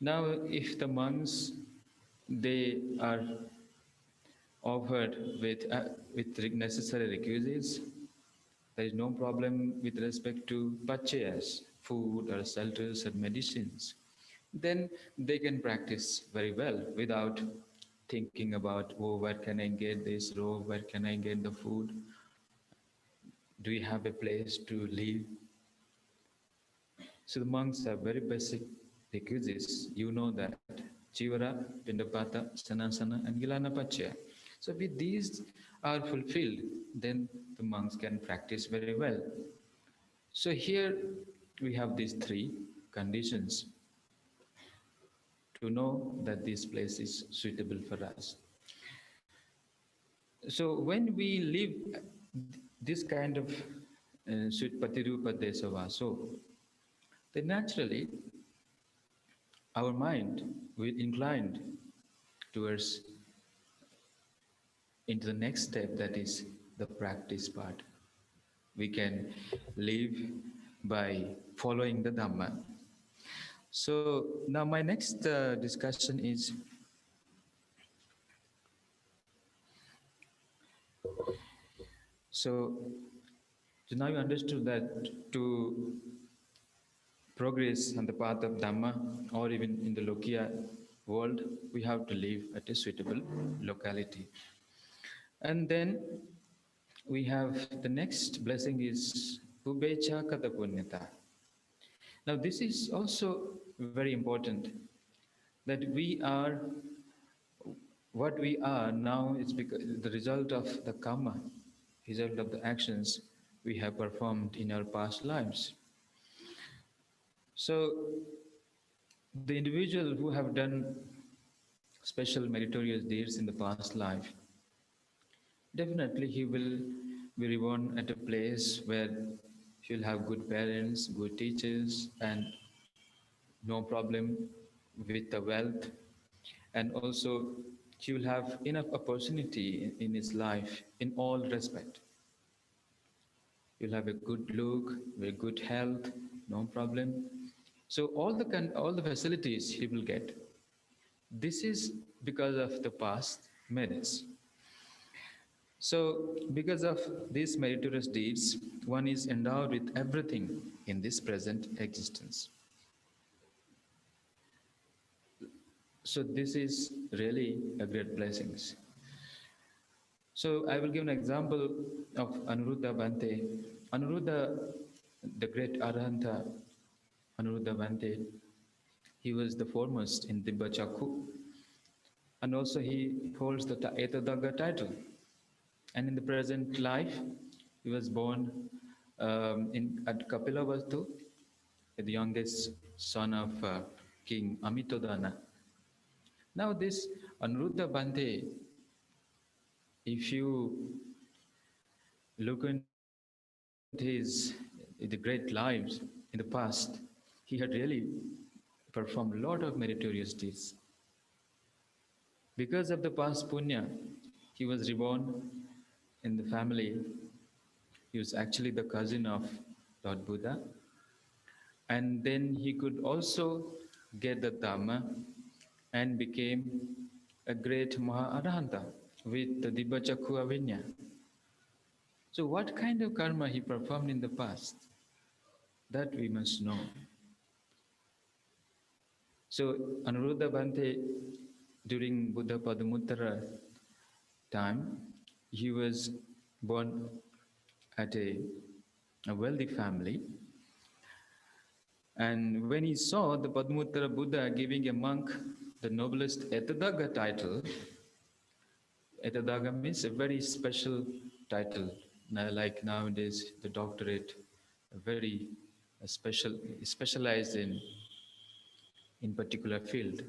Now, if the monks they are offered with necessary requisites, there is no problem with respect to pachayas, food or shelters or medicines. Then they can practice very well without thinking about, oh, where can I get this robe, where can I get the food, do we have a place to live? So the monks have very basic requisites. You know that Chivara, Pindapata, Sanasana, and Gilana Pachya. So if these are fulfilled, then the monks can practice very well. So here we have these 3 conditions to know that this place is suitable for us. So when we live this kind of Patirupa Desavaso, then naturally our mind will incline towards into the next step, that is the practice part. We can live by following the Dhamma. So now my next discussion is so now you understood that to progress on the path of Dhamma or even in the Lokiya world, we have to live at a suitable locality. And then we have the next blessing is Ubecha Katapunyata. Now this is also very important, that we are what we are now is because the result of the karma, result of the actions we have performed in our past lives. So the individual who have done special meritorious deeds in the past life, definitely he will be reborn at a place where he will have good parents, good teachers, and no problem with the wealth. And also he will have enough opportunity in his life in all respect. You'll have a good look, very good health, no problem. So all the facilities he will get. This is because of the past merits. So because of these meritorious deeds, one is endowed with everything in this present existence. So this is really a great blessing. So I will give an example of Anuruddha Bhante. Anuruddha, the great Arahanta, Anuruddha Bhante, he was the foremost in Dibba Chakku, and also he holds the Etadagga title. And in the present life, he was born at Kapilavastu, the youngest son of King Amitodana. Now this Anuruddha Bhante, if you look into the great lives in the past, he had really performed a lot of meritorious deeds. Because of the past punya, he was reborn in the family. He was actually the cousin of Lord Buddha. And then he could also get the Dhamma and became a great Maha-Arahanta with the Dibbachakkhu Avinya. So what kind of karma he performed in the past? That we must know. So Anuruddha Bhante, during Buddha Padumuttara time, he was born at a wealthy family. And when he saw the Padumuttara Buddha giving a monk the noblest Etadaga title, Etadaga means a very special title, like nowadays the doctorate, very specialized in particular field.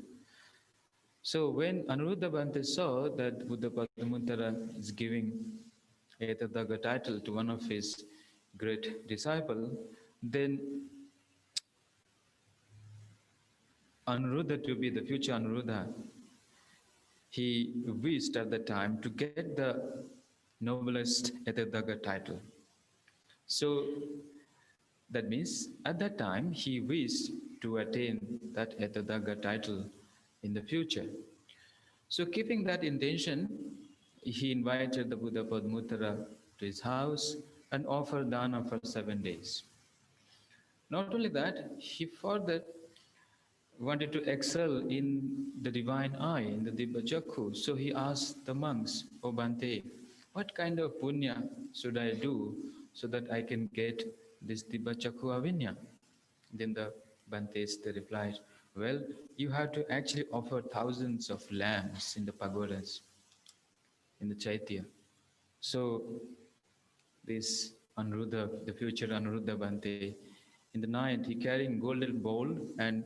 So when Anuruddha Bhante saw that Buddha Padumuttara is giving Etadaga title to one of his great disciple, then Anuruddha, to be the future Anuruddha, he wished at the time to get the noblest Etadaga title. So that means at that time he wished to attain that Etadaga title in the future. So keeping that intention, he invited the Buddha Padumuttara to his house and offered dana for 7 days. Not only that, he further wanted to excel in the divine eye, in the Dibbachakkhu. So he asked the monks, "O Bhante, what kind of punya should I do so that I can get this Dibbachakkhu Avinya?" Then the Bhantes, they replied, "Well, you have to actually offer thousands of lambs in the pagodas, in the Chaitya." So this Anuruddha, the future Anuruddha Bhante, in the night he carrying golden bowl and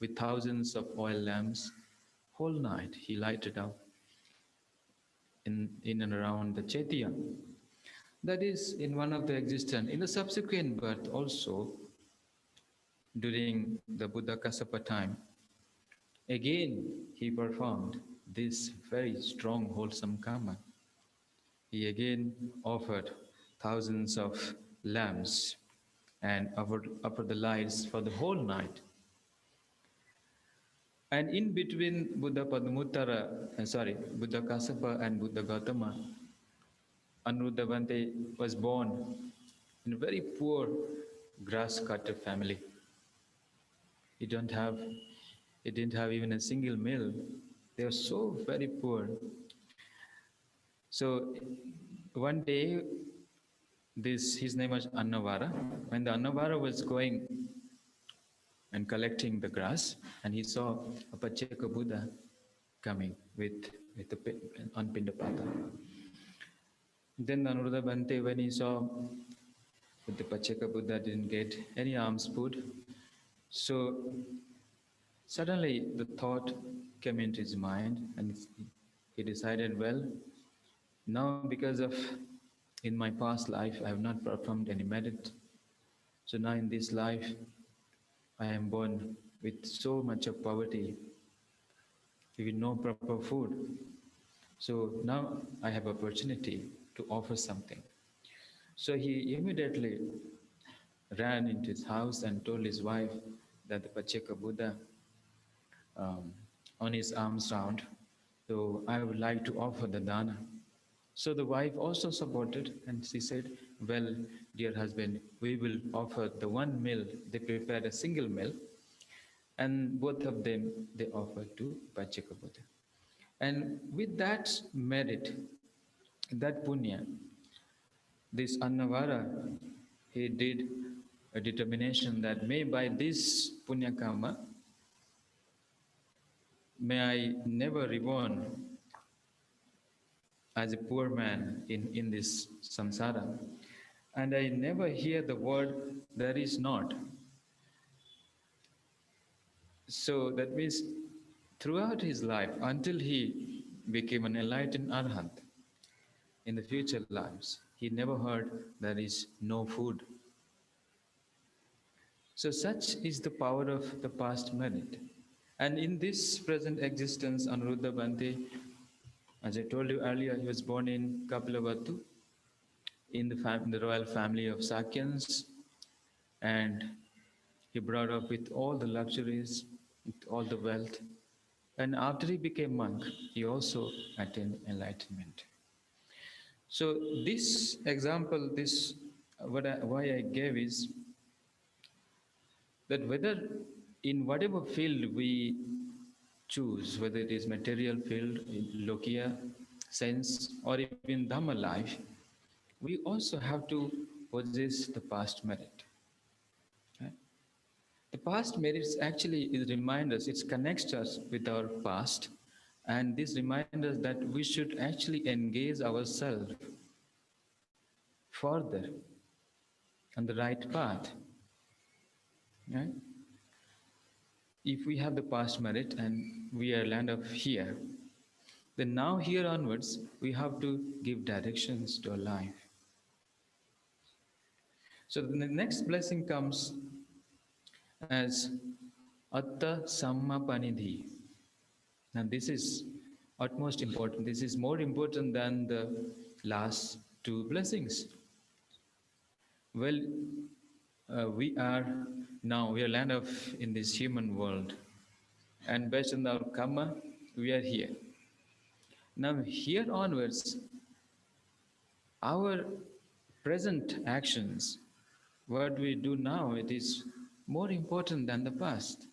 with thousands of oil lamps, whole night he lighted up in and around the Chaitya. That is in one of the existence. In the subsequent birth also, during the Buddha Kassapa time, again he performed this very strong wholesome karma. He again offered thousands of lamps and offered the lights for the whole night. And in between Buddha Buddha Kassapa and Buddha Gautama, Anuruddha Bhante was born in a very poor grass cutter family. He didn't have even a single meal. They were so very poor. So one day, his name was Annavara. When the Annavara was going and collecting the grass, and he saw a Pacceka Buddha coming on Pindapata. Then Anuruddha Bhante, when he saw that the Pacceka Buddha didn't get any alms food, so suddenly the thought came into his mind, and he decided, well, now because of in my past life I have not performed any merit, so now in this life I am born with so much of poverty, with no proper food. So now I have opportunity to offer something. So he immediately ran into his house and told his wife that the Pacceka Buddha on his arms round, so I would like to offer the dana. So the wife also supported, and she said, well, dear husband, we will offer the one meal. They prepared a single meal, and both of them, they offered to Pacceka Buddha. And with that merit, that punya, this Annavara, he did a determination that may by this punya karma, may I never reborn as a poor man in this samsara, and I never hear the word there is not. So that means throughout his life, until he became an enlightened arhat, in the future lives. He never heard there is no food. So such is the power of the past merit. And in this present existence, Anuruddha Bhante, as I told you earlier, he was born in Kapilavatthu, in the royal family of Sakyans, and he brought up with all the luxuries, with all the wealth. And after he became monk, he also attained enlightenment. So this example, why I gave is that whether in whatever field we choose, whether it is material field, in Lokiya, sense, or even Dhamma life, we also have to possess the past merit. Right? The past merits actually is remind us, it connects us with our past, and this reminds us that we should actually engage ourselves further on the right path. Right? If we have the past merit and we are land of here, then now here onwards we have to give directions to our life. So the next blessing comes as Atta Sammapanidhi. Now this is utmost important. This is more important than the last two blessings. Well, we are land of in this human world, and based on our karma, we are here. Now here onwards, our present actions, what we do now, it is more important than the past.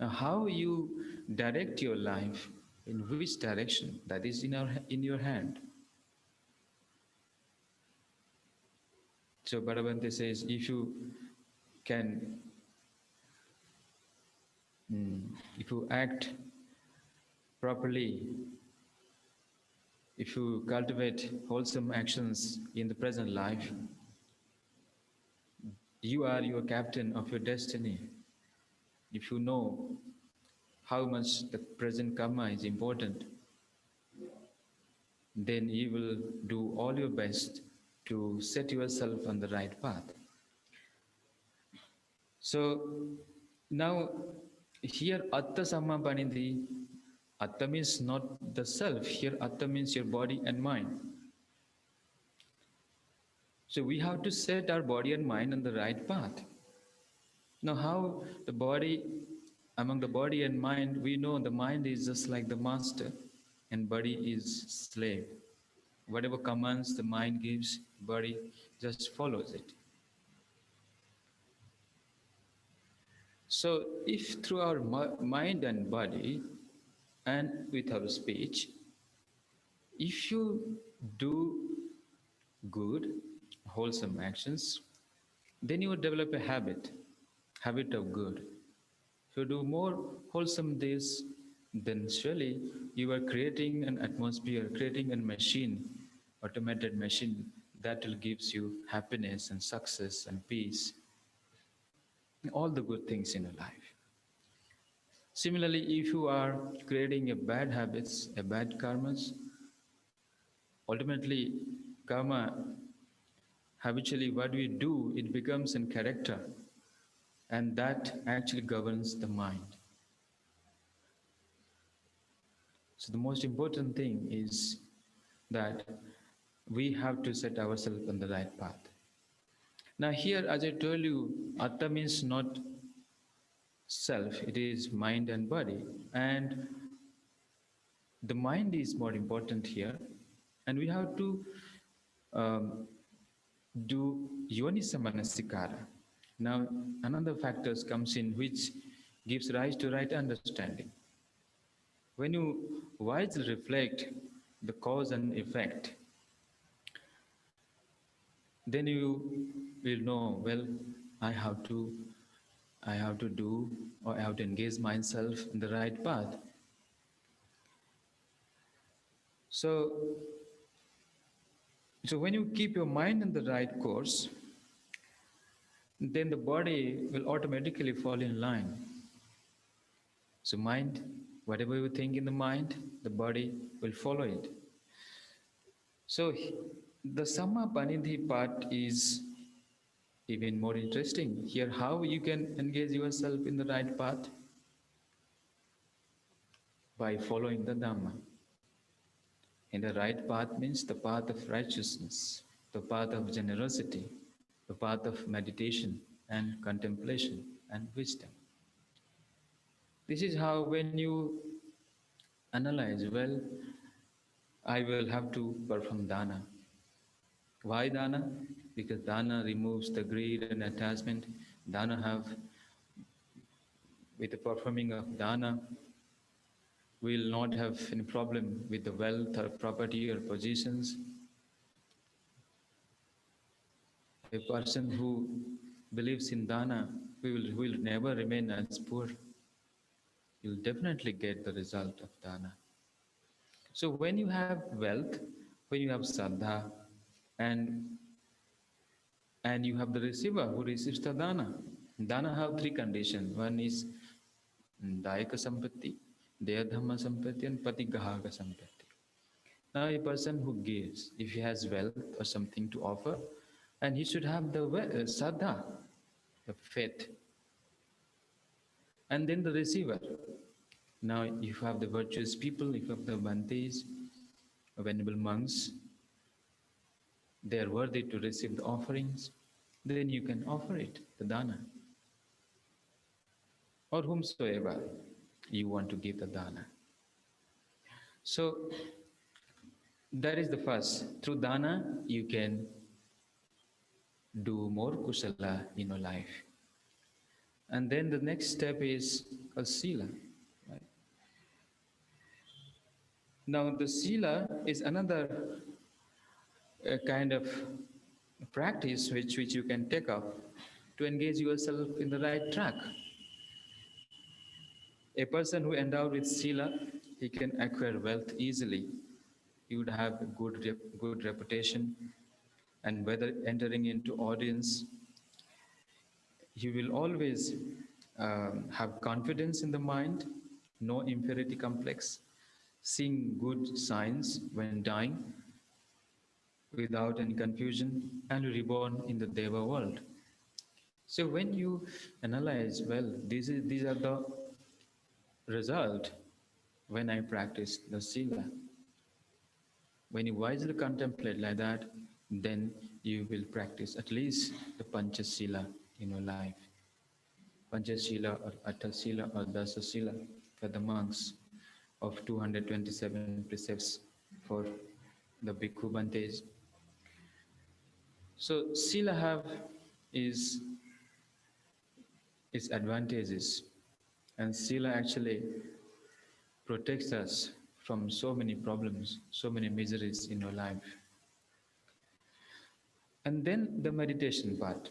Now, how you direct your life, in which direction, that is in your hand. So Bhadavante says, if you can, if you act properly, if you cultivate wholesome actions in the present life, you are your captain of your destiny. If you know how much the present karma is important, then you will do all your best to set yourself on the right path. So now here Atta Sammapanidhi, Atta means not the self, here Atta means your body and mind. So we have to set our body and mind on the right path. Now how the body, among the body and mind, we know the mind is just like the master and body is slave. Whatever commands the mind gives, body just follows it. So if through our mind and body and with our speech, if you do good, wholesome actions, then you will develop a habit of good. If you do more wholesome deeds, then surely you are creating an atmosphere, creating a machine, automated machine that will gives you happiness and success and peace, all the good things in your life. Similarly, if you are creating a bad habits, a bad karmas, ultimately karma, habitually what we do, it becomes in character, and that actually governs the mind. So the most important thing is that we have to set ourselves on the right path. Now here, as I told you, Atta means not self, it is mind and body. And the mind is more important here. And we have to do Yonisa Manasikara. Now another factors comes in which gives rise to right understanding. When you wisely reflect the cause and effect, then you will know, well, I have to do, or I have to engage myself in the right path. So when you keep your mind in the right course, then the body will automatically fall in line. So mind, whatever you think in the mind, the body will follow it. So the Samma Panidhi part is even more interesting. Here, how you can engage yourself in the right path? By following the Dhamma. And the right path means the path of righteousness, the path of generosity, the path of meditation and contemplation and wisdom. This is how, when you analyze, well, I will have to perform dana. Why dana? Because dana removes the greed and attachment. Dana have, with the performing of dana, we will not have any problem with the wealth or property or positions. A person who believes in dana will never remain as poor. You'll definitely get the result of dana. So when you have wealth, when you have saddha, and you have the receiver who receives the dana. Dana have three conditions. One is dayaka sampatti, deyadhamma sampatti, and patigahaka sampatti. Now a person who gives, if he has wealth or something to offer, and he should have the saddha, the faith. And then the receiver. Now you have the virtuous people, you have the Bhantes, venerable monks, they are worthy to receive the offerings, then you can offer it, the dana. Or whomsoever you want to give the dana. So that is the first. Through dana, you can do more kusala in your life. And then the next step is a sila. Right? Now the sila is another kind of practice which you can take up to engage yourself in the right track. A person who endowed with sila, he can acquire wealth easily. He would have a good reputation, and whether entering into audience, he will always have confidence in the mind, no inferiority complex, seeing good signs when dying, without any confusion, and reborn in the Deva world. So when you analyze, well, these are the result when I practice the sila. When you wisely contemplate like that, then you will practice at least the Panchasila in your life. Panchasila or Atthasila or Dasasila for the monks of 227 precepts for the Bhikkhu Bhantes. So Sila have its advantages, and Sila actually protects us from so many problems, so many miseries in our life. And then the meditation part.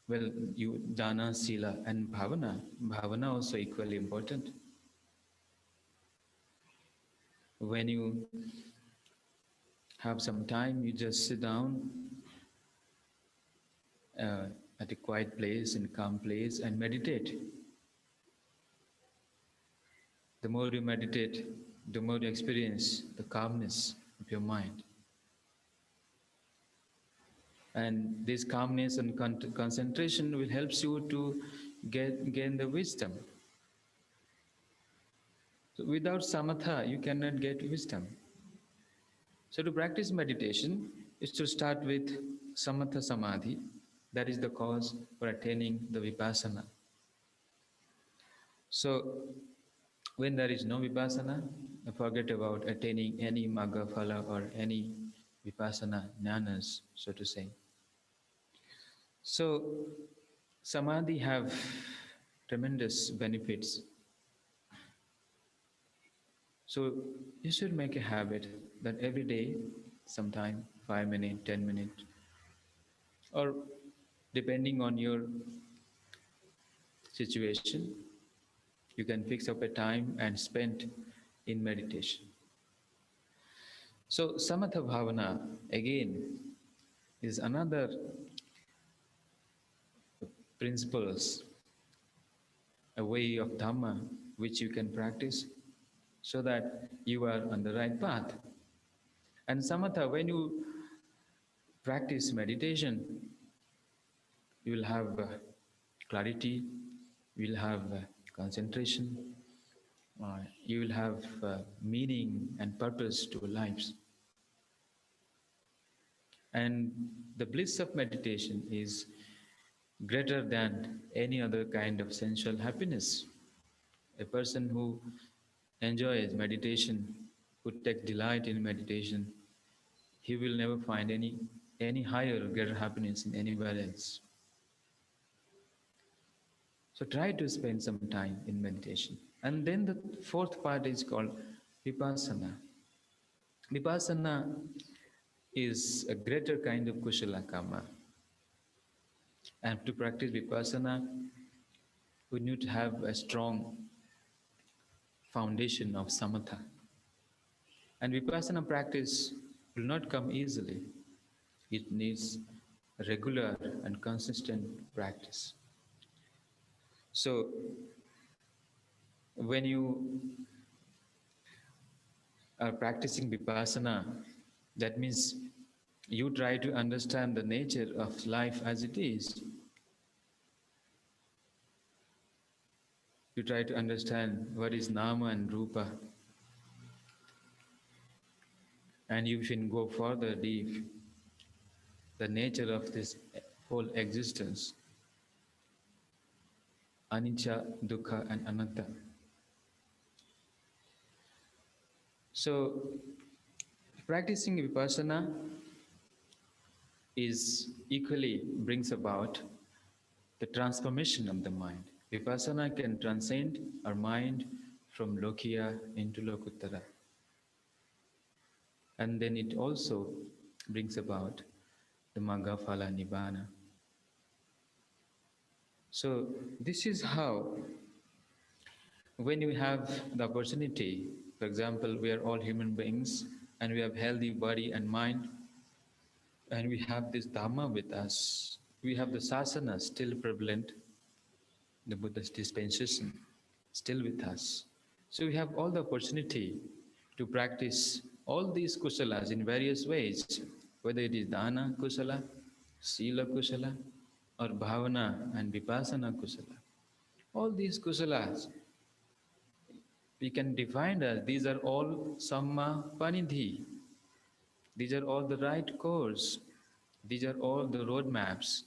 Well, you dana, sila, and bhavana. Bhavana also equally important. When you have some time, you just sit down at a quiet place, in a calm place, and meditate. The more you meditate, the more you experience the calmness of your mind. And this calmness and concentration will help you to gain the wisdom. So without samatha, you cannot get wisdom. So to practice meditation is to start with samatha samadhi. That is the cause for attaining the vipassana. So when there is no vipassana, forget about attaining any magga phala or any vipassana jnanas, so to say. So samadhi have tremendous benefits. So you should make a habit that every day, sometime 5 minutes, 10 minutes, or depending on your situation, you can fix up a time and spend in meditation. So samatha bhavana again is another principles, a way of dhamma which you can practice so that you are on the right path. And samatha, when you practice meditation, you will have clarity, you will have concentration, you will have meaning and purpose to your lives. And the bliss of meditation is greater than any other kind of sensual happiness. A person who enjoys meditation, who takes delight in meditation, he will never find any higher or greater happiness in anywhere else. So try to spend some time in meditation. And then the fourth part is called vipassana. Vipassana is a greater kind of kushala karma. And to practice vipassana, we need to have a strong foundation of samatha. And vipassana practice will not come easily. It needs regular and consistent practice. So, when you are practicing vipassana, that means you try to understand the nature of life as it is. You try to understand what is nama and rupa. And you can go further deep, the nature of this whole existence, anicca, dukkha, and anatta. So, practicing vipassana is equally brings about the transformation of the mind. Vipassana can transcend our mind from lokiya into lokuttara. And then it also brings about the magga phala nibbana. So this is how, when you have the opportunity, for example, we are all human beings and we have healthy body and mind, and we have this Dhamma with us, we have the sasana still prevalent, the Buddha's dispensation still with us. So we have all the opportunity to practice all these kusalas in various ways, whether it is dana kusala, sila kusala, or bhavana and vipassana kusala. All these kusalas, we can define as these are all samma panidhi. These are all the right course. These are all the roadmaps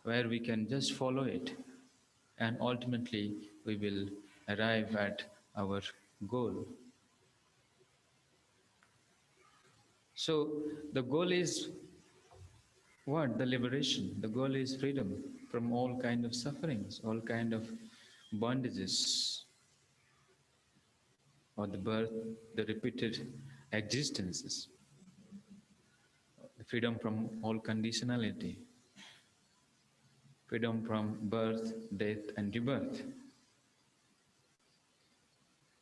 where we can just follow it, and ultimately we will arrive at our goal. So the goal is what? The liberation. The goal is freedom from all kind of sufferings, all kind of bondages, or the birth, the repeated existences, freedom from all conditionality, freedom from birth, death, and rebirth,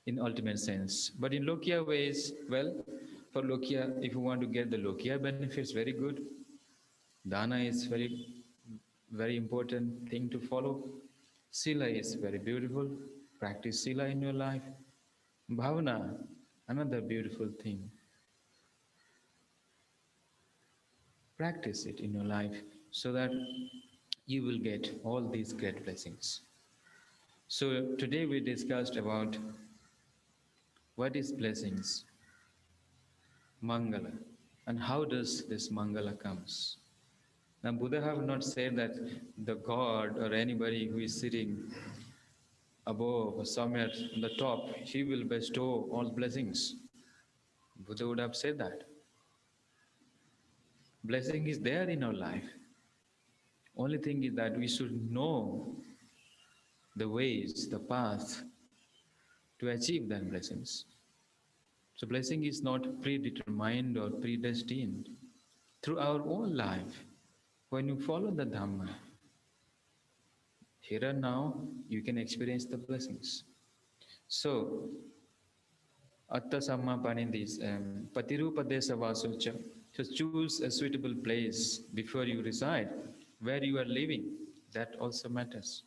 in ultimate sense. But in Lokiya ways, well, for Lokiya, if you want to get the Lokiya benefits, very good. Dana is very important thing to follow. Sila is very beautiful. Practice Sila in your life. Bhavana, another beautiful thing. Practice it in your life so that you will get all these great blessings. So today we discussed about what is blessings, Mangala, and how does this Mangala comes. Now Buddha have not said that the God or anybody who is sitting above or somewhere on the top, he will bestow all blessings. Buddha would have said that. Blessing is there in our life. Only thing is that we should know the ways, the path to achieve that blessings. So blessing is not predetermined or predestined. Through our own life, when you follow the Dhamma, here and now, you can experience the blessings. So, Atta Samma Panindis, Patirupadesa Vasocha. So choose a suitable place before you reside, where you are living. That also matters.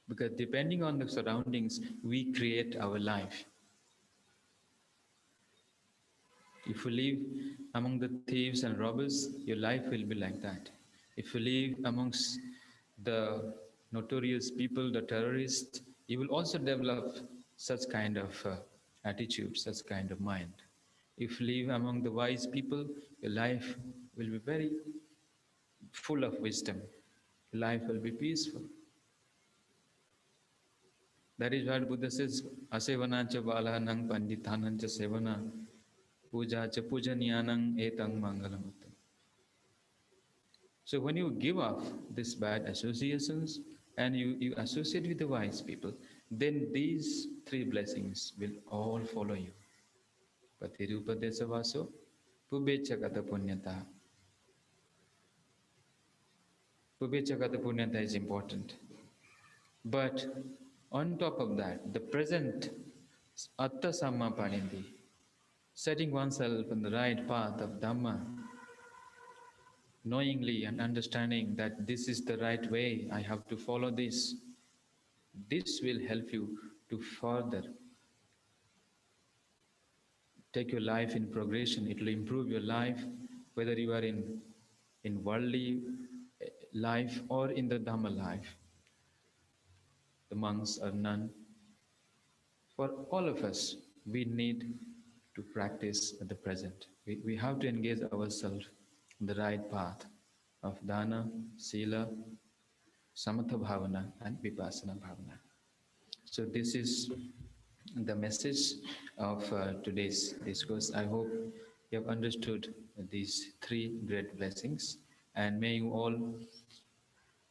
Because depending on the surroundings, we create our life. If you live among the thieves and robbers, your life will be like that. If you live amongst the notorious people, the terrorists, you will also develop such kind of attitude, such kind of mind. If you live among the wise people, your life will be very full of wisdom. Your life will be peaceful. That is what Buddha says, asevana cha balahanang pandithanang cha sevana puja cha pujaniyanang etang mangalamuttam. So when you give up these bad associations and you associate with the wise people, then these three blessings will all follow you. Patirupa desavaso, pubechakata punyata. Pubechakata punyata is important. But on top of that, the present atta samma panindi, setting oneself on the right path of Dhamma, knowingly and understanding that this is the right way, I have to follow this. This will help you to further take your life in progression. It will improve your life, whether you are in worldly life or in the Dhamma life. The monks or none. For all of us, we need to practice at the present. We have to engage ourselves in the right path of dana, sila, samatha bhavana, and vipassana bhavana. So this is the message of today's discourse. I hope you have understood these three great blessings, and may you all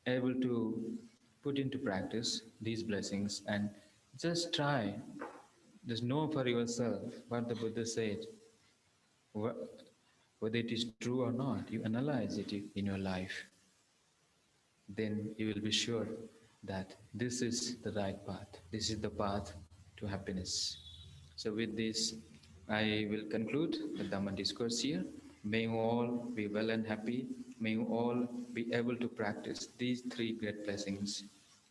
able to put into practice these blessings and just try, just know for yourself what the Buddha said, whether it is true or not. You analyze it in your life, then you will be sure that this is the right path. This is the path to happiness. So with this, I will conclude the Dhamma discourse here. May you all be well and happy. May you all be able to practice these three great blessings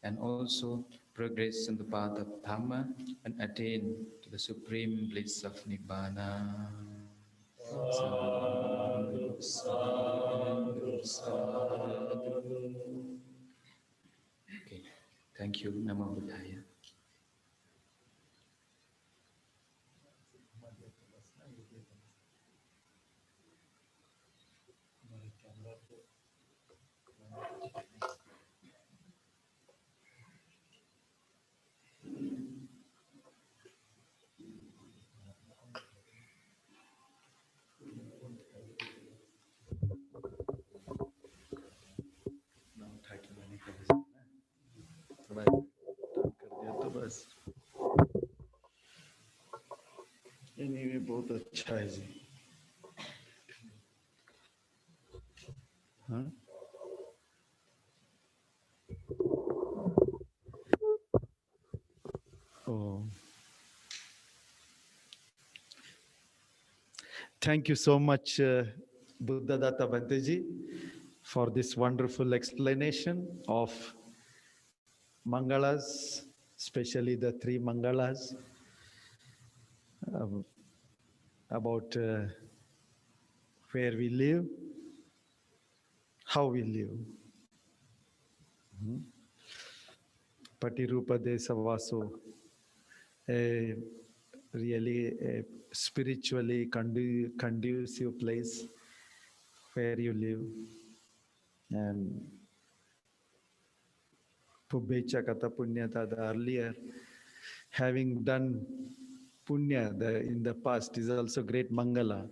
and also progress in the path of Dhamma and attain to the supreme bliss of Nibbana. Sadhu, sadhu, sadhu. Okay, thank you. Namo Buddhaya. Anyway, बहुत अच्छा है जी. हाँ? Oh. Thank you so much, Buddhadatta Bhanteji, for this wonderful explanation of Mangalas, especially the three Mangalas, about where we live, how we live. Patirupa Desavaso, a really a spiritually conducive place where you live. And Pubbecha Kata Punyata, the earlier, having done Punya in the past is also great Mangala.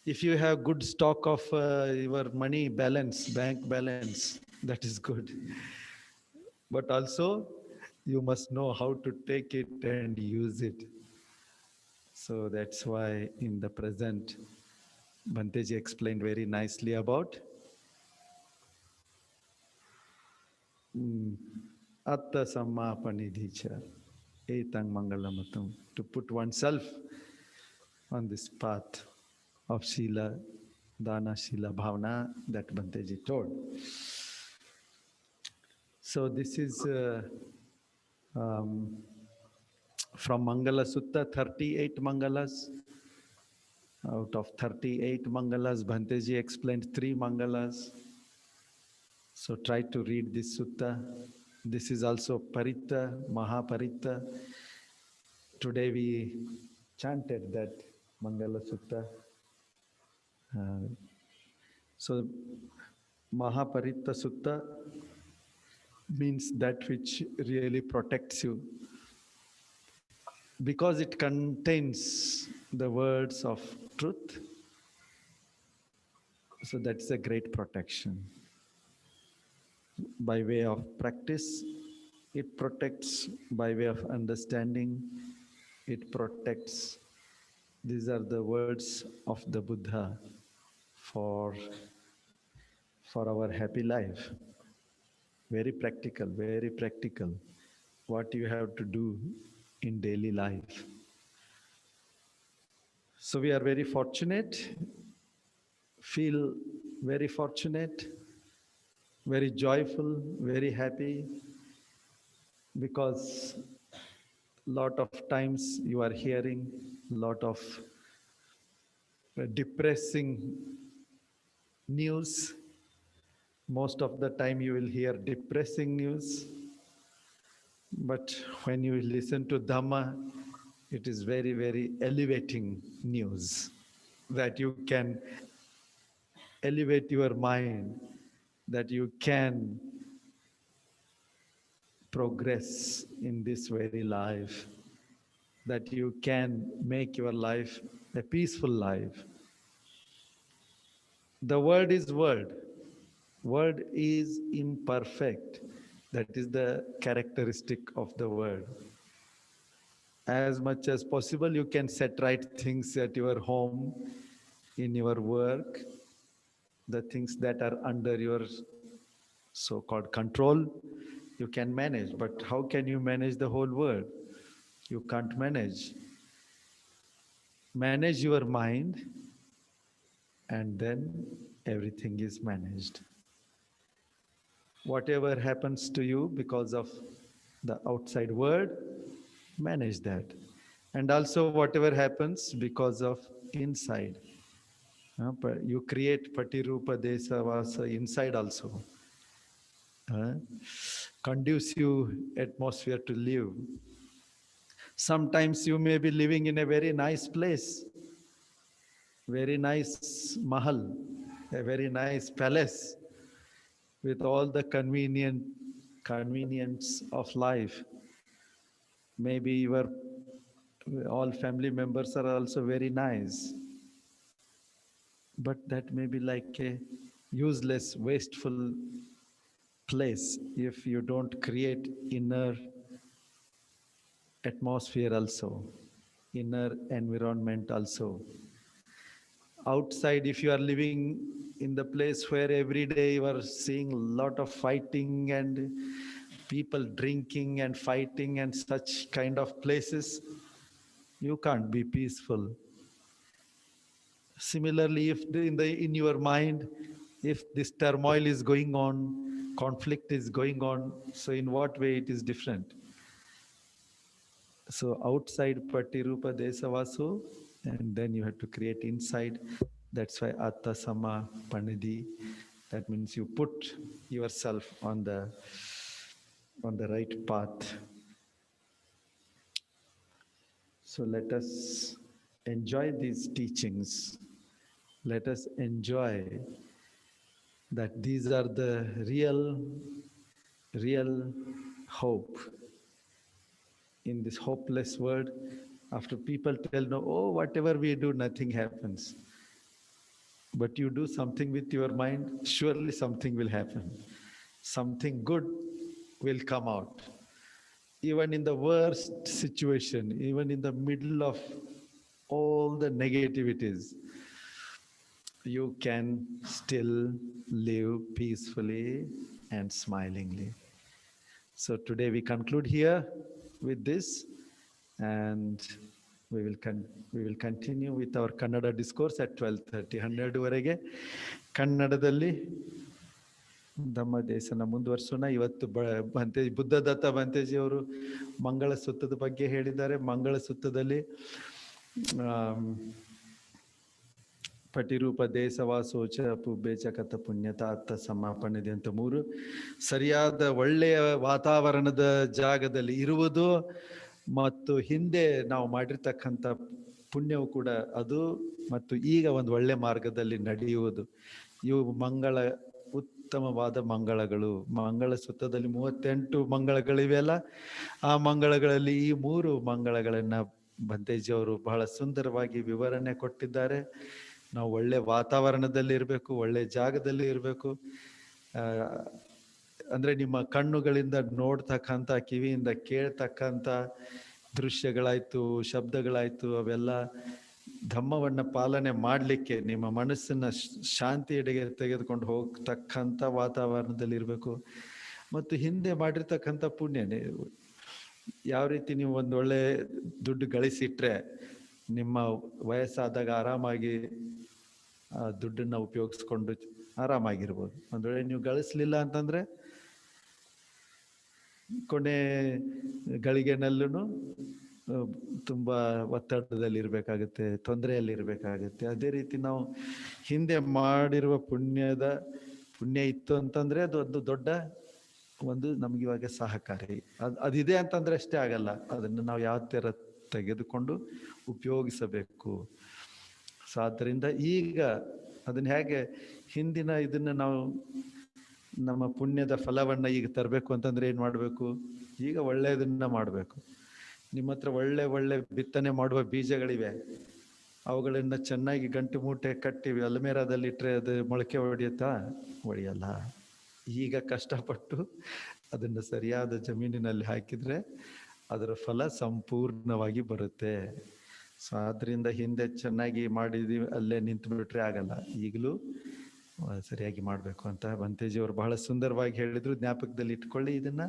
If you have good stock of your money balance, bank balance, that is good. But also, you must know how to take it and use it. So that's why in the present, Bhanteji explained very nicely about Atta Sammapanidhicha, Etang Mangalamatam, to put oneself on this path of Sila, Dana, Sila, Bhavana that Bhanteji told. So this is from Mangala Sutta, 38 Mangalas. Out of 38 Mangalas, Bhanteji explained 3 Mangalas. So try to read this sutta. This is also Paritta, Mahaparitta. Today we chanted that Mangala Sutta. So Mahaparitta Sutta means that which really protects you, because it contains the words of truth. So that's a great protection. By way of practice, it protects. By way of understanding, it protects. These are the words of the Buddha for our happy life. Very practical, very practical. What you have to do in daily life. So we are very fortunate, feel very fortunate, very joyful, very happy, because lot of times you are hearing lot of depressing news. Most of the time you will hear depressing news. But when you listen to Dhamma, it is very, very elevating news, that you can elevate your mind, that you can progress in this very life, that you can make your life a peaceful life. The word is word. Word is imperfect. That is the characteristic of the word. As much as possible, you can set right things at your home, in your work, the things that are under your so-called control, you can manage. But how can you manage the whole world? You can't manage. Manage your mind, and then everything is managed. Whatever happens to you because of the outside world, manage that. And also whatever happens because of inside. You create Patirupa Desavasa inside also. Conducive atmosphere to live. Sometimes you may be living in a very nice place, very nice mahal, a very nice palace, with all the convenience of life. Maybe your all family members are also very nice. But that may be like a useless, wasteful place if you don't create inner atmosphere also, inner environment also. Outside, if you are living in the place where every day you are seeing a lot of fighting and people drinking and fighting and such kind of places, you can't be peaceful. Similarly, if in your mind, if this turmoil is going on, conflict is going on, so in what way it is different? So outside Patirupa Desavasu, and then you have to create inside. That's why Atta Sama Panidhi. That means you put yourself on the right path. So let us enjoy these teachings. Let us enjoy that these are the real hope. In this hopeless world, after people tell, no, oh, whatever we do, nothing happens. But you do something with your mind, surely something will happen. Something good will come out. Even in the worst situation, even in the middle of all the negativities, you can still live peacefully and smilingly. So today we conclude here with this, and we will continue with our Kannada discourse at 12:30. 12:30 ಕನ್ನಡದಲ್ಲಿ ಧಮ್ಮ ದೇಶನ ಮುಂದುವರ್ಸೋಣ. ಇವತ್ತು ಬುದ್ಧದತ್ತ ಭಂತೇಜಿ ಅವರು ಮಂಗಳ ಸೂತ್ರದ ಬಗ್ಗೆ ಹೇಳಿದ್ದಾರೆ. ಮಂಗಳ ಸೂತ್ರದಲ್ಲಿ ಪಟಿರೂಪ ದೇಶವಾಸೋಚ ಪುಬ್ಬೇಚ ಕಥ ಪುಣ್ಯತ ಅತ್ತ ಸಮಾಪನೆದೆ ಅಂತ 3 ಸರಿಯಾದ ಒಳ್ಳೆಯ ವಾತಾವರಣದ ಜಾಗದಲ್ಲಿ ಇರುವುದು ಮತ್ತು ಹಿಂದೆ ನಾವು ಮಾಡಿರ್ತಕ್ಕಂಥ ಪುಣ್ಯವು ಕೂಡ ಅದು ಮತ್ತು ಈಗ ಒಂದು ಒಳ್ಳೆ ಮಾರ್ಗದಲ್ಲಿ ನಡೆಯುವುದು, ಇವು ಉತ್ತಮವಾದ ಮಂಗಳಗಳು. ಮಂಗಳ ಸೂತ್ರದಲ್ಲಿ 38 ಮಂಗಳಗಳಿವೆಯಲ್ಲ, ಆ ಮಂಗಳಗಳಲ್ಲಿ ಈ 3 ಮಂಗಳಗಳನ್ನ ಬಂತೇಜಿಯವರು ಬಹಳ ಸುಂದರವಾಗಿ ವಿವರಣೆ ಕೊಟ್ಟಿದ್ದಾರೆ. ನಾವು ಒಳ್ಳೆ ವಾತಾವರಣದಲ್ಲಿ ಇರಬೇಕು, ಒಳ್ಳೆ ಜಾಗದಲ್ಲಿ ಇರಬೇಕು. ಅಂದ್ರೆ ನಿಮ್ಮ ಕಣ್ಣುಗಳಿಂದ ನೋಡ್ತಕ್ಕಂಥ, ಕಿವಿಯಿಂದ ಕೇಳ್ತಕ್ಕಂಥ ದೃಶ್ಯಗಳಾಯ್ತು, ಶಬ್ದಗಳಾಯ್ತು, ಅವೆಲ್ಲ ಧಮ್ಮವನ್ನ ಪಾಲನೆ ಮಾಡಲಿಕ್ಕೆ ನಿಮ್ಮ ಮನಸ್ಸನ್ನ ಶಾಂತಿಯೆಡೆಗೆ ತೆಗೆದುಕೊಂಡು ಹೋಗ್ತಕ್ಕಂಥ ವಾತಾವರಣದಲ್ಲಿ ಇರಬೇಕು. ಮತ್ತು ಹಿಂದೆ ಮಾಡಿರ್ತಕ್ಕಂಥ ಪುಣ್ಯನೇ ಯಾವ ರೀತಿ ನೀವು ಒಂದೊಳ್ಳೆ ದುಡ್ಡು ಗಳಿಸಿಟ್ರೆ ನಿಮ್ಮ ವಯಸ್ಸಾದಾಗ ಆರಾಮಾಗಿ ಆ ದುಡ್ಡನ್ನ ಉಪಯೋಗಿಸ್ಕೊಂಡು ಆರಾಮಾಗಿರ್ಬೋದು. ಒಂದ್ ವೇಳೆ ನೀವು ಗಳಿಸ್ಲಿಲ್ಲ ಅಂತಂದ್ರೆ ಕೊನೆ ಗಳಿಗೆನಲ್ಲೂ ತುಂಬಾ ಒತ್ತಡದಲ್ಲಿ ಇರ್ಬೇಕಾಗುತ್ತೆ, ತೊಂದರೆಯಲ್ಲಿ ಇರ್ಬೇಕಾಗುತ್ತೆ. ಅದೇ ರೀತಿ ನಾವು ಹಿಂದೆ ಮಾಡಿರುವ ಪುಣ್ಯ ಇತ್ತು ಅಂತಂದ್ರೆ ಅದು ಒಂದು ದೊಡ್ಡ ನಮ್ಗೆ ಇವಾಗ ಸಹಕಾರಿ. ಅದಿದೆ ಅಂತಂದ್ರೆ ಅಷ್ಟೇ ಆಗಲ್ಲ, ಅದನ್ನು ನಾವು ಯಾವ ತರ ತೆಗೆದುಕೊಂಡು ಉಪಯೋಗಿಸಬೇಕು. ಸೊ ಆದ್ದರಿಂದ ಈಗ ಅದನ್ನ ಹೇಗೆ ಹಿಂದಿನ ಇದನ್ನ ನಾವು ನಮ್ಮ ಪುಣ್ಯದ ಫಲವನ್ನ ಈಗ ತರಬೇಕು ಅಂತಂದ್ರೆ ಏನ್ ಮಾಡ್ಬೇಕು? ಈಗ ಒಳ್ಳೆಯದನ್ನ ಮಾಡಬೇಕು. ನಿಮ್ಮ ಹತ್ರ ಒಳ್ಳೆ ಬಿತ್ತನೆ ಮಾಡುವ ಬೀಜಗಳಿವೆ, ಅವುಗಳನ್ನ ಚೆನ್ನಾಗಿ ಗಂಟು ಮೂಟೆ ಕಟ್ಟಿ ಅಲ್ಮೇರಾದಲ್ಲಿ ಇಟ್ರೆ ಅದು ಮೊಳಕೆ ಹೊಡೆಯುತ್ತಾ? ಹೊಡೆಯಲ್ಲ. ಈಗ ಕಷ್ಟಪಟ್ಟು ಅದನ್ನು ಸರಿಯಾದ ಜಮೀನಿನಲ್ಲಿ ಹಾಕಿದ್ರೆ ಅದರ ಫಲ ಸಂಪೂರ್ಣವಾಗಿ ಬರುತ್ತೆ. ಸೊ ಆದ್ರಿಂದ ಹಿಂದೆ ಚೆನ್ನಾಗಿ ಮಾಡಿದೀವಿ ಅಲ್ಲೇ ನಿಂತು ಬಿಟ್ರೆ ಆಗಲ್ಲ, ಈಗಲೂ ಸರಿಯಾಗಿ ಮಾಡಬೇಕು ಅಂತ ಬಂತೇಜಿಯವರು ಬಹಳ ಸುಂದರವಾಗಿ ಹೇಳಿದ್ರು. ಜ್ಞಾಪಕದಲ್ಲಿ ಇಟ್ಕೊಳ್ಳಿ ಇದನ್ನ.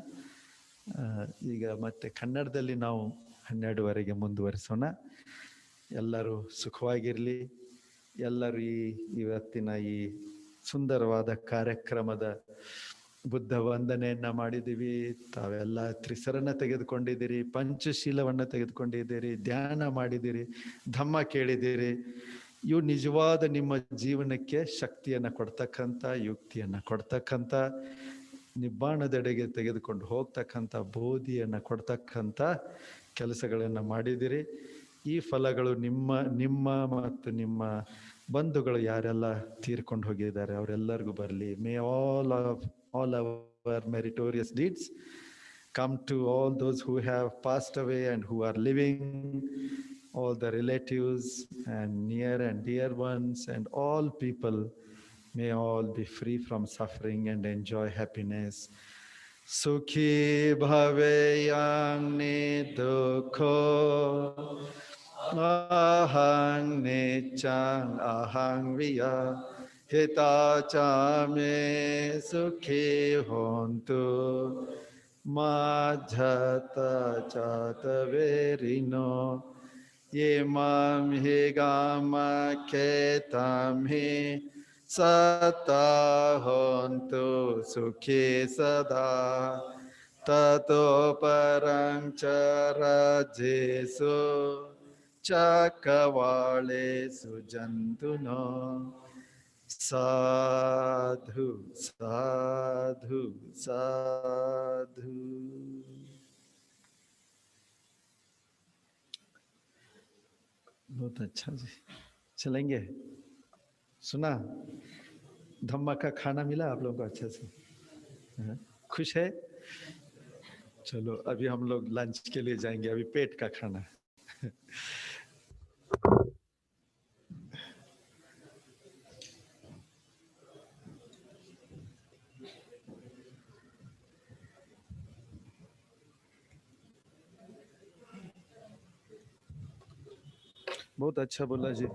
ಈಗ ಮತ್ತೆ ಕನ್ನಡದಲ್ಲಿ ನಾವು 12ವರೆಗೆ ಮುಂದುವರಿಸೋಣ. ಎಲ್ಲರೂ ಸುಖವಾಗಿರ್ಲಿ. ಎಲ್ಲರೂ ಇವತ್ತಿನ ಈ ಸುಂದರವಾದ ಕಾರ್ಯಕ್ರಮದ ಬುದ್ಧ ವಂದನೆಯನ್ನ ಮಾಡಿದ್ದೀವಿ. ತಾವೆಲ್ಲ ತ್ರಿಸರನ್ನ ತೆಗೆದುಕೊಂಡಿದ್ದೀರಿ, ಪಂಚಶೀಲವನ್ನ ತೆಗೆದುಕೊಂಡಿದ್ದೀರಿ, ಧ್ಯಾನ ಮಾಡಿದ್ದೀರಿ, ಧಮ್ಮ ಕೇಳಿದ್ದೀರಿ. ಇವು ನಿಜವಾದ ನಿಮ್ಮ ಜೀವನಕ್ಕೆ ಶಕ್ತಿಯನ್ನ ಕೊಡ್ತಕ್ಕಂಥ, ಯುಕ್ತಿಯನ್ನ ಕೊಡ್ತಕ್ಕಂಥ, ನಿಬ್ಬಾಣದೆಡೆಗೆ ತೆಗೆದುಕೊಂಡು ಹೋಗ್ತಕ್ಕಂಥ, ಬೋಧಿಯನ್ನ ಕೊಡ್ತಕ್ಕಂಥ ಕೆಲಸಗಳನ್ನ ಮಾಡಿದಿರಿ. ಈ ಫಲಗಳು ನಿಮ್ಮ ಮತ್ತು ನಿಮ್ಮ ಬಂಧುಗಳು ಯಾರೆಲ್ಲ ತೀರ್ಕೊಂಡು ಹೋಗಿದ್ದಾರೆ ಅವರೆಲ್ಲರಿಗೂ ಬರಲಿ. May all our meritorious deeds come to all those who have passed away and who are living, all the relatives and near and dear ones, and all people may all be free from suffering and enjoy happiness. Sukhi bhaveyang nidukho ahang nichang ahang viya hitacha me sukhi hontu majhata chataverino ye mam he gama ketam he sata hontu sukhi sada tato parang charajesu chakavale sujantuno. साधु साधु साधु. बहुत अच्छा जी, चलेंगे? सुना? धम्मा का खाना मिला आप लोगों को अच्छे से? खुश है? चलो अभी हम लोग लंच के लिए जाएंगे, अभी पेट का खाना. बहुत अच्छा बोला जी.